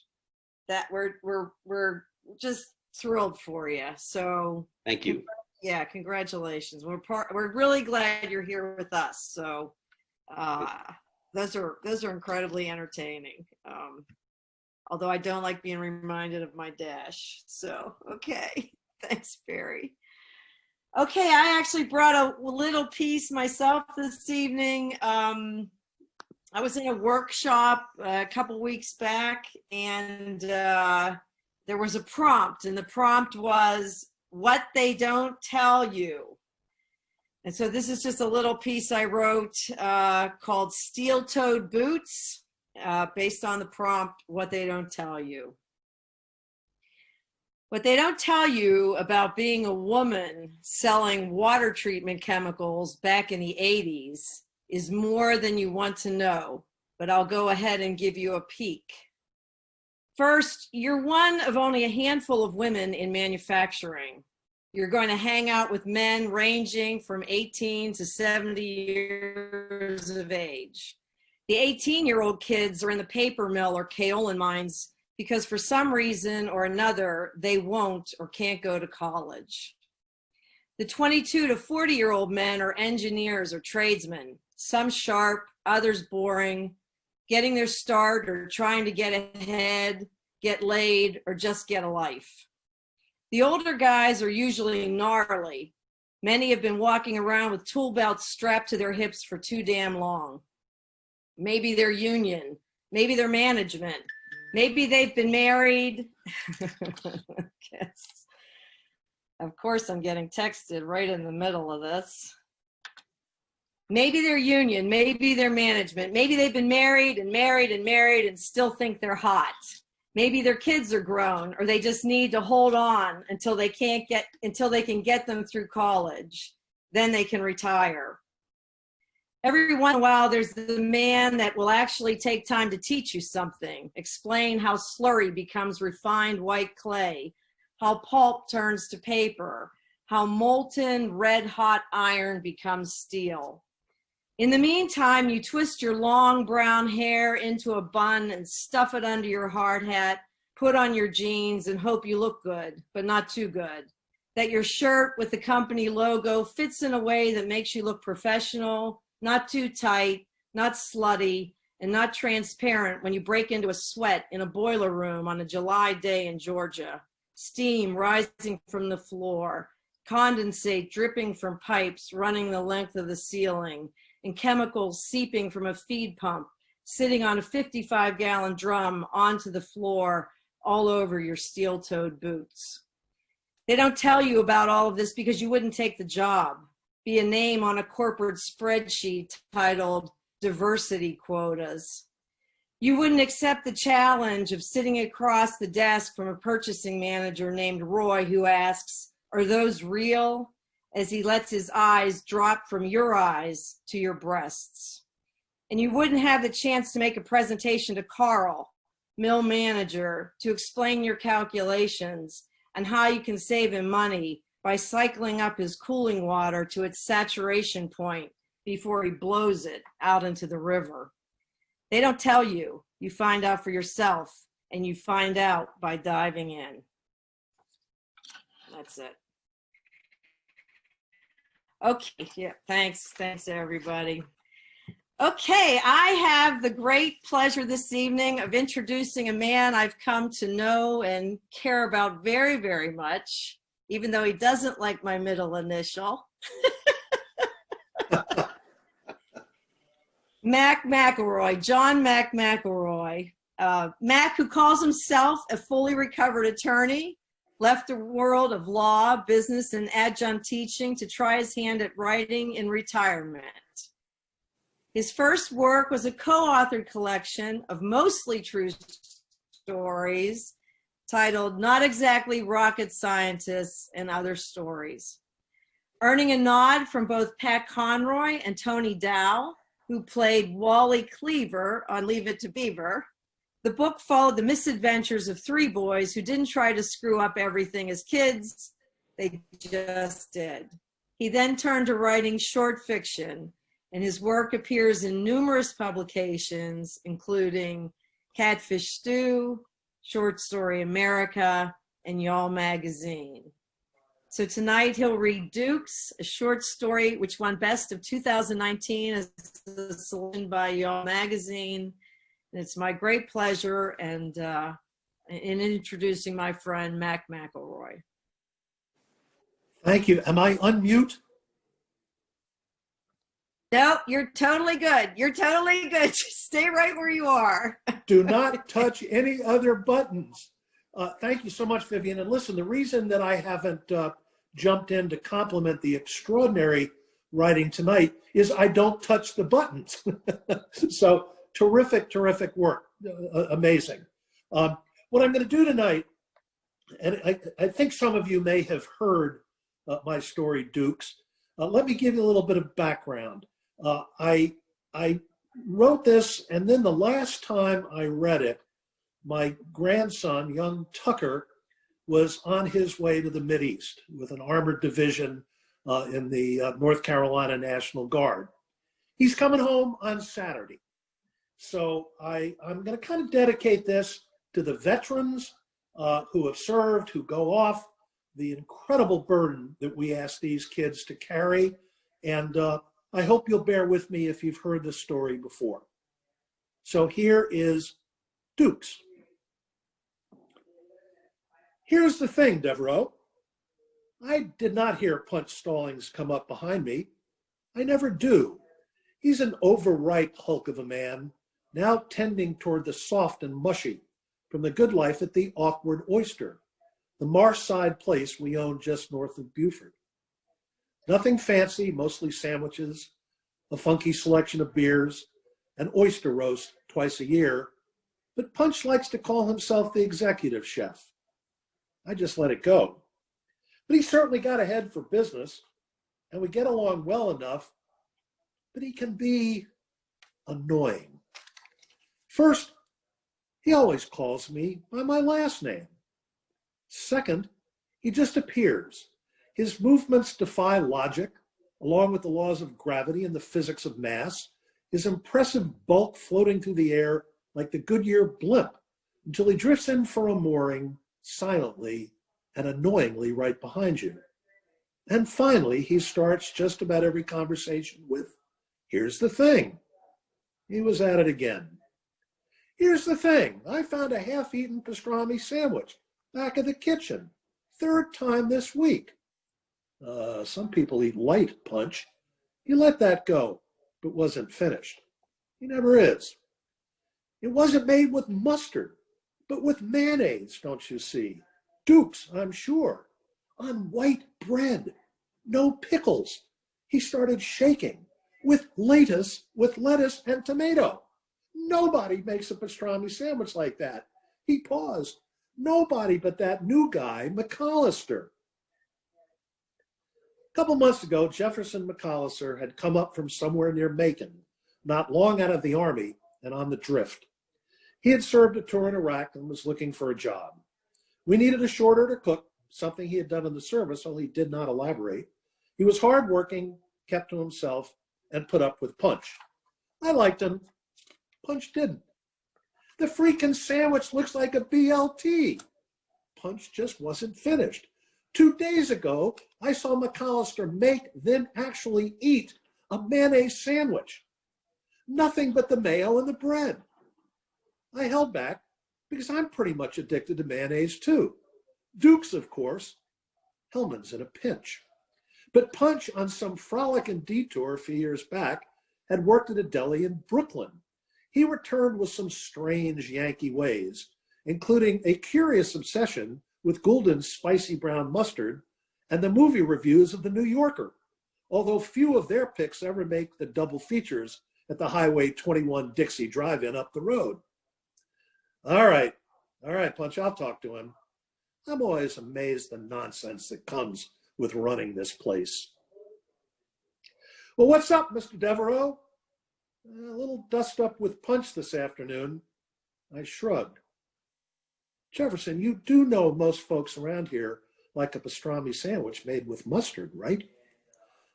That we're just thrilled for you. So thank you. Yeah, congratulations. We're really glad you're here with us. So those are incredibly entertaining. Although I don't like being reminded of my dash. So okay, thanks, Barry. Okay, I actually brought a little piece myself this evening. I was in a workshop a couple weeks back, and there was a prompt, and the prompt was what they don't tell you. And so this is just a little piece I wrote called Steel-Toed Boots, based on the prompt, what they don't tell you. What they don't tell you about being a woman selling water treatment chemicals back in the 80s is more than you want to know, but I'll go ahead and give you a peek. First, you're one of only a handful of women in manufacturing. You're going to hang out with men ranging from 18 to 70 years of age. The 18-year-old kids are in the paper mill or kaolin mines because for some reason or another, they won't or can't go to college. The 22 to 40-year-old men are engineers or tradesmen, some sharp, others boring, getting their start or trying to get ahead, get laid, or just get a life. The older guys are usually gnarly. Many have been walking around with tool belts strapped to their hips for too damn long. Maybe they're union, maybe they're management, maybe they've been married. Of course, I'm getting texted right in the middle of this. Maybe they're union, maybe they're management, maybe they've been married and married and married and still think they're hot. Maybe their kids are grown, or they just need to hold on until they can get them through college. Then they can retire. Every once in a while, there's the man that will actually take time to teach you something, explain how slurry becomes refined white clay, how pulp turns to paper, how molten red-hot iron becomes steel. In the meantime, you twist your long brown hair into a bun and stuff it under your hard hat, put on your jeans and hope you look good, but not too good. That your shirt with the company logo fits in a way that makes you look professional, not too tight, not slutty, and not transparent when you break into a sweat in a boiler room on a July day in Georgia. Steam rising from the floor, condensate dripping from pipes running the length of the ceiling, and chemicals seeping from a feed pump, sitting on a 55-gallon drum onto the floor all over your steel-toed boots. They don't tell you about all of this because you wouldn't take the job, be a name on a corporate spreadsheet titled diversity quotas. You wouldn't accept the challenge of sitting across the desk from a purchasing manager named Roy who asks, "Are those real?" as he lets his eyes drop from your eyes to your breasts. And you wouldn't have the chance to make a presentation to Carl, mill manager, to explain your calculations and how you can save him money by cycling up his cooling water to its saturation point before he blows it out into the river. They don't tell you. You find out for yourself, and you find out by diving in. That's it. Okay, yeah, thanks everybody. Okay, I have the great pleasure this evening of introducing a man I've come to know and care about very, very much, even though he doesn't like my middle initial. MacIlroy, John MacIlroy. Mac, who calls himself a fully recovered attorney, left the world of law, business, and adjunct teaching to try his hand at writing in retirement. His first work was a co-authored collection of mostly true stories titled Not Exactly Rocket Scientists and Other Stories. Earning a nod from both Pat Conroy and Tony Dow, who played Wally Cleaver on Leave It to Beaver, the book followed the misadventures of three boys who didn't try to screw up everything as kids, they just did. He then turned to writing short fiction, and his work appears in numerous publications, including Catfish Stew, Short Story America, and Y'all Magazine. So tonight he'll read Dukes, a short story which won Best of 2019 as a selection by Y'all Magazine. And it's my great pleasure and in introducing my friend MacIlroy. Thank you. Am I unmute? No, you're totally good. You're totally good. Just stay right where you are. Do not touch any other buttons. Thank you so much, Vivian. And listen, the reason that I haven't jumped in to compliment the extraordinary writing tonight is I don't touch the buttons. So terrific, terrific work. Amazing. What I'm going to do tonight, and I think some of you may have heard my story, Dukes. Let me give you a little bit of background. I wrote this, and then the last time I read it, my grandson, young Tucker, was on his way to the Mideast with an armored division in the North Carolina National Guard. He's coming home on Saturday. So I'm going to kind of dedicate this to the veterans who have served, who go off, the incredible burden that we ask these kids to carry. And I hope you'll bear with me if you've heard this story before. So here is Dukes. Here's the thing, Devereaux. I did not hear Punch Stallings come up behind me. I never do. He's an overripe hulk of a man, now tending toward the soft and mushy from the good life at the Awkward Oyster, the Marshside place we own just north of Beaufort. Nothing fancy, mostly sandwiches, a funky selection of beers, an oyster roast twice a year, but Punch likes to call himself the executive chef. I just let it go. But he certainly got a head for business, and we get along well enough, but he can be annoying. First, he always calls me by my last name. Second, he just appears. His movements defy logic, along with the laws of gravity and the physics of mass, his impressive bulk floating through the air like the Goodyear blimp, until he drifts in for a mooring silently and annoyingly right behind you. And finally, he starts just about every conversation with, "Here's the thing." He was at it again. "Here's the thing. I found a half-eaten pastrami sandwich back of the kitchen. Third time this week." Some people eat light, Punch. He let that go, but wasn't finished. He never is. "It wasn't made with mustard, but with mayonnaise, don't you see? Duke's, I'm sure. On white bread. No pickles." He started shaking. "With lettuce and tomato. Nobody makes a pastrami sandwich like that." He paused. "Nobody but that new guy, McAllister." A couple months ago, Jefferson McAllister had come up from somewhere near Macon, not long out of the Army and on the drift. He had served a tour in Iraq and was looking for a job. We needed a short order cook, something he had done in the service, only he did not elaborate. He was hardworking, kept to himself, and put up with Punch. I liked him. Punch didn't. "The freaking sandwich looks like a BLT." Punch just wasn't finished. 2 days ago, I saw McAllister make, then actually eat, a mayonnaise sandwich. Nothing but the mayo and the bread. I held back because I'm pretty much addicted to mayonnaise too. Duke's, of course. Hellman's in a pinch. But Punch, on some frolic and detour a few years back, had worked at a deli in Brooklyn. He returned with some strange Yankee ways, including a curious obsession with Goulden's spicy brown mustard and the movie reviews of The New Yorker, although few of their picks ever make the double features at the Highway 21 Dixie Drive-In up the road. All right, Punch, I'll talk to him. I'm always amazed at the nonsense that comes with running this place. "Well, what's up, Mr. Devereaux?" "A little dust up with Punch this afternoon." I shrugged. "Jefferson, you do know most folks around here like a pastrami sandwich made with mustard, right?"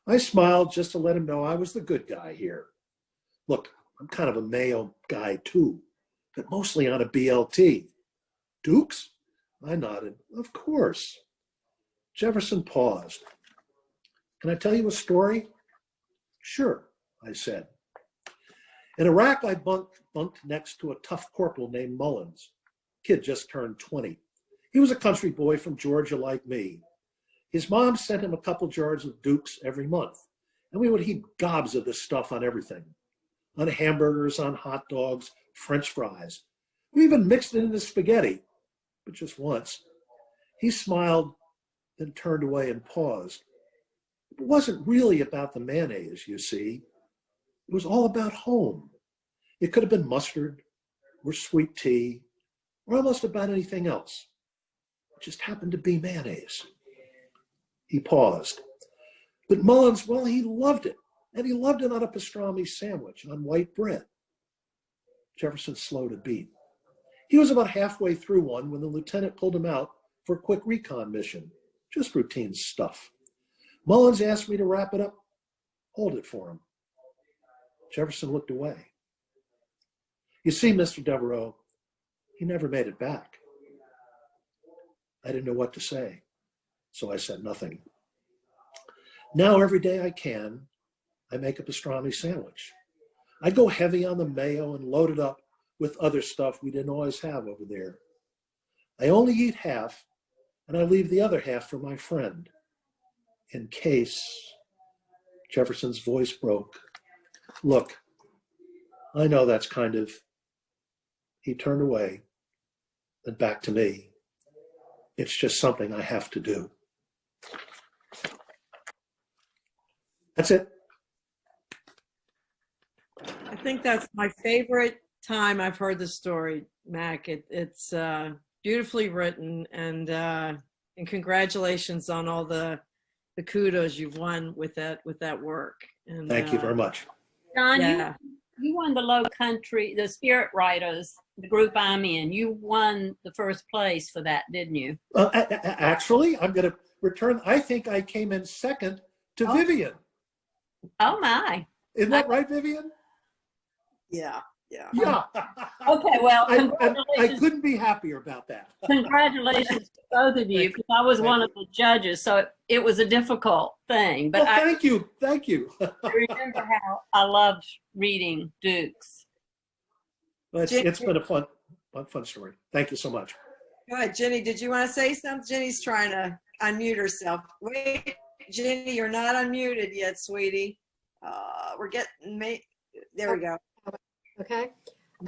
I smiled just to let him know I was the good guy here. "Look, I'm kind of a mayo guy too, but mostly on a BLT. Duke's?" I nodded. "Of course." Jefferson paused. "Can I tell you a story?" "Sure," I said. "In Iraq, I bunked next to a tough corporal named Mullins. Kid just turned 20. He was a country boy from Georgia like me. His mom sent him a couple jars of Duke's every month, and we would heap gobs of this stuff on everything. On hamburgers, on hot dogs, French fries. We even mixed it into spaghetti, but just once." He smiled, then turned away and paused. "It wasn't really about the mayonnaise, you see. It was all about home. It could have been mustard or sweet tea or almost about anything else. It just happened to be mayonnaise." He paused. "But Mullins, well, he loved it. And he loved it on a pastrami sandwich on white bread." Jefferson slowed a beat. He was about halfway through one when the lieutenant pulled him out for a quick recon mission. Just routine stuff. Mullins asked me to wrap it up, hold it for him. Jefferson looked away. "You see, Mr. Devereaux, he never made it back." I didn't know what to say, so I said nothing. Now, every day I can, I make a pastrami sandwich. I go heavy on the mayo and load it up with other stuff we didn't always have over there. I only eat half, and I leave the other half for my friend, in case. Jefferson's voice broke. "Look, I know that's kind of..." He turned away, then back to me. "It's just something I have to do." That's it. I think that's my favorite time I've heard the story, Mac. It's beautifully written, and congratulations on all the kudos you've won with that work. And, Thank you very much. Don, yeah. you won the Lowcountry, the Spirit Writers, the group I'm in. You won the first place for that, didn't you? Actually, I'm going to return. I think I came in second to Vivian. Oh my. Isn't that right, Vivian? Yeah. Yeah. Okay, well, I congratulations. couldn't be happier about that. Congratulations to both of you, because I was one of the judges, so it was a difficult thing. But Well, thank you. I remember how I loved reading Dukes. Well, it's been a fun story. Thank you so much. Go ahead, Ginny. Did you want to say something? Ginny's trying to unmute herself. Wait, Ginny, you're not unmuted yet, sweetie. We're getting there we go. Okay.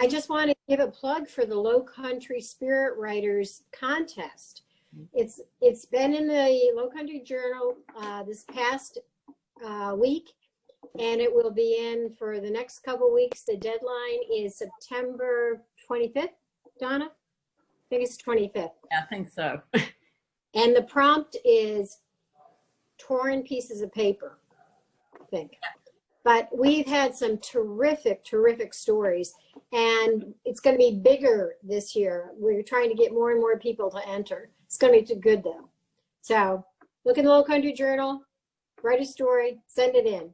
I just want to give a plug for the Lowcountry Spirit Writers contest. It's been in the Lowcountry Journal this past week, and it will be in for the next couple weeks. The deadline is September 25th, Donna? I think it's 25th. Yeah, I think so. And the prompt is torn pieces of paper, I think. But we've had some terrific stories, and it's going to be bigger this year. We're trying to get more and more people to enter. It's going to be too good, though. So look in the Lowcountry Journal, write a story, send it in,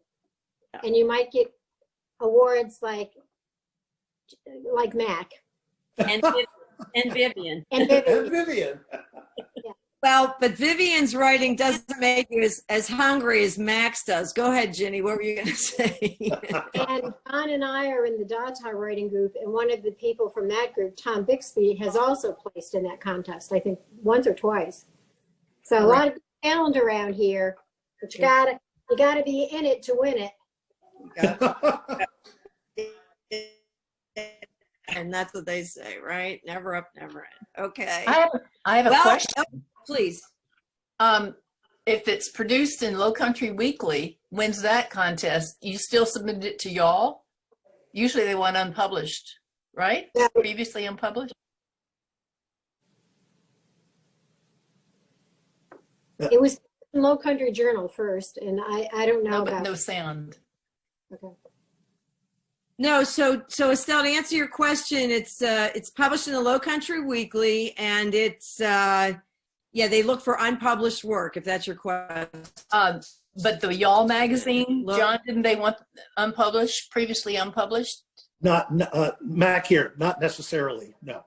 and you might get awards like Mac. And Vivian. And Vivian. Well, but Vivian's writing doesn't make you as hungry as Max does. Go ahead, Ginny. What were you going to say? And Don and I are in the Data writing group, and one of the people from that group, Tom Bixby, has also placed in that contest, I think once or twice. So a lot of talent around here, but you gotta be in it to win it. And that's what they say, right? Never up, never in. Okay. I have a question. Please. If it's produced in Lowcountry Weekly, when's that contest? You still submit it to y'all? Usually they want unpublished, right? Yeah. Previously unpublished? It was in Lowcountry Journal first, and I don't know about no sound. Okay. No, so Estelle, to answer your question, it's published in the Lowcountry Weekly, and it's they look for unpublished work, if that's your question. But the Y'all magazine, John, didn't they want unpublished, previously unpublished? Not Mac here, not necessarily. No.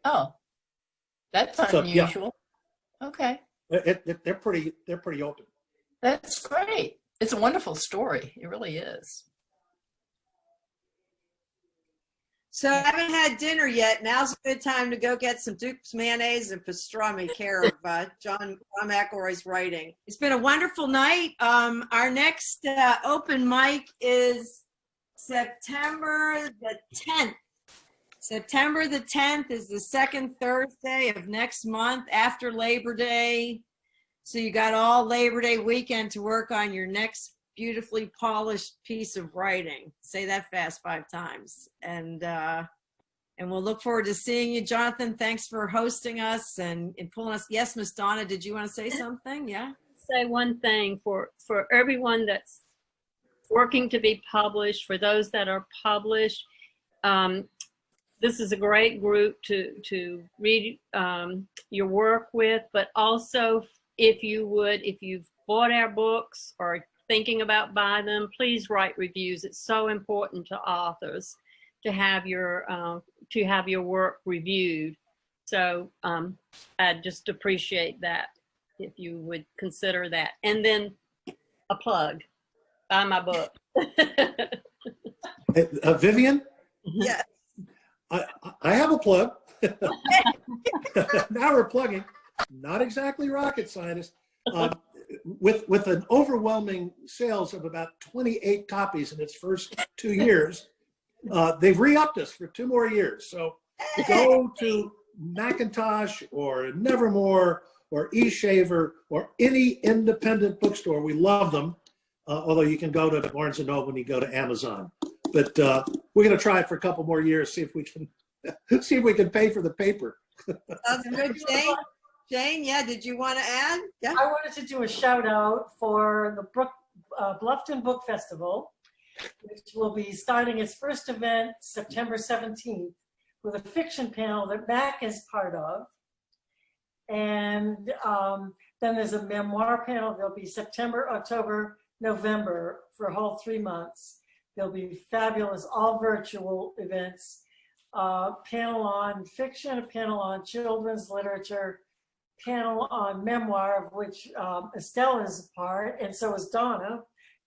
Oh, that's unusual. Yeah. Okay. They're pretty open. That's great. It's a wonderful story. It really is. So I haven't had dinner yet. Now's a good time to go get some Duke's mayonnaise and pastrami, care of John MacIlroy's writing. It's been a wonderful night. Our next open mic is September the 10th. September the 10th is the second Thursday of next month after Labor Day. So you got all Labor Day weekend to work on your next beautifully polished piece of writing. Say that fast 5 times. And we'll look forward to seeing you. Jonathan, thanks for hosting us and pulling us. Yes, Miss Donna, did you want to say something? Yeah. Say one thing for everyone that's working to be published, for those that are published, this is a great group to read your work with, but also if you've bought our books or thinking about buying them, please write reviews. It's so important to authors to have your work reviewed. So I'd just appreciate that if you would consider that. And then a plug, buy my book. Vivian? Yes. I have a plug. Now we're plugging. Not exactly rocket scientist. With an overwhelming sales of about 28 copies in its first 2 years, they've re-upped us for 2 more years. So go to Macintosh or Nevermore or eShaver or any independent bookstore. We love them. Although you can go to Barnes & Noble and you go to Amazon. But we're going to try it for a couple more years, see if we can pay for the paper. Sounds good, Jane. Jane, yeah, did you want to add? Yeah. I wanted to do a shout out for the Bluffton Book Festival, which will be starting its first event September 17th with a fiction panel that Beck is part of. And then there's a memoir panel. There'll be September, October, November for a whole 3 months. There'll be fabulous, all virtual events. Panel on fiction, a panel on children's literature, panel on memoir, of which Estelle is a part, and so is Donna,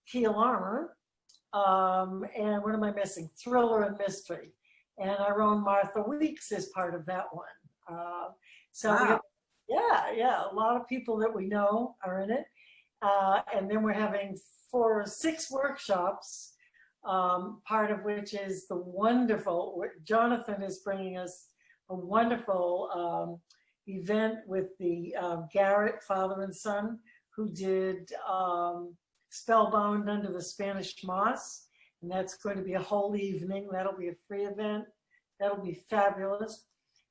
keel armor, and what am I missing? Thriller and mystery. And our own Martha Weeks is part of that one. So wow. a lot of people that we know are in it. And then we're having 6 workshops, part of which is the wonderful, Jonathan is bringing us a wonderful event with the Garrett, father and son, who did Spellbound Under the Spanish Moss. And that's going to be a whole evening. That'll be a free event. That'll be fabulous.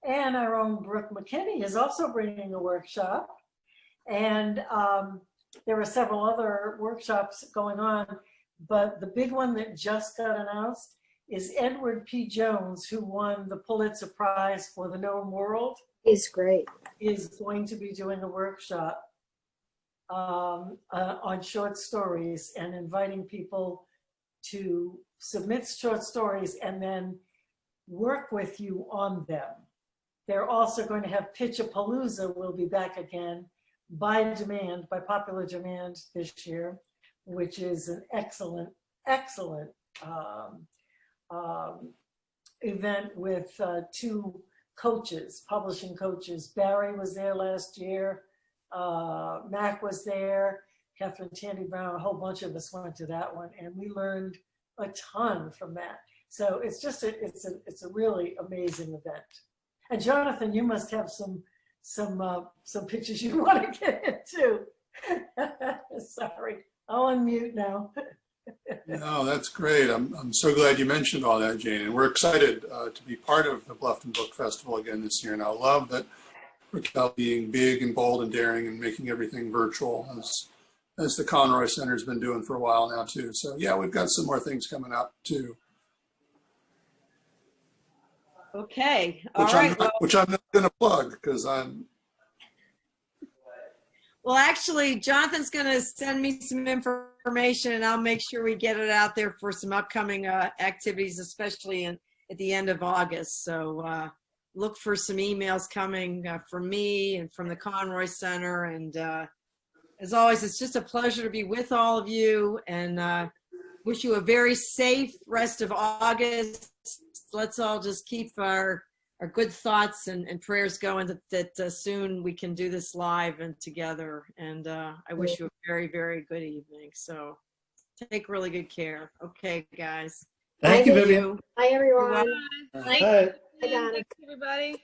And our own Brooke McKinney is also bringing a workshop. And there are several other workshops going on, but the big one that just got announced is Edward P. Jones, who won the Pulitzer Prize for The Known World. He's great. Is going to be doing a workshop on short stories and inviting people to submit short stories and then work with you on them. They're also going to have Pitch-a-Palooza will be back again by popular demand this year, which is an excellent event with 2 coaches, publishing coaches. Barry was there last year. Mac was there. Catherine Tandy Brown, a whole bunch of us went to that one, and we learned a ton from that. So it's just it's a really amazing event. And Jonathan, you must have some pictures you want to get into. Sorry, I'll unmute now. No, that's great. I'm so glad you mentioned all that, Jane. And we're excited to be part of the Bluffton Book Festival again this year. And I love that Raquel being big and bold and daring and making everything virtual, as the Conroy Center's been doing for a while now too. So yeah, we've got some more things coming up too. Okay. All right. Which I'm not going to plug because I'm. Well, actually, Jonathan's going to send me some information, and I'll make sure we get it out there for some upcoming activities, especially at the end of August. So look for some emails coming from me and from the Conroy Center. And as always, it's just a pleasure to be with all of you, and wish you a very safe rest of August. Let's all just keep our good thoughts and prayers going that soon we can do this live and together. And I wish you a very, very good evening. So take really good care. Okay, guys. Thank you, Vivian. Bye, everyone. Bye. Bye, Donna. Thanks, everybody.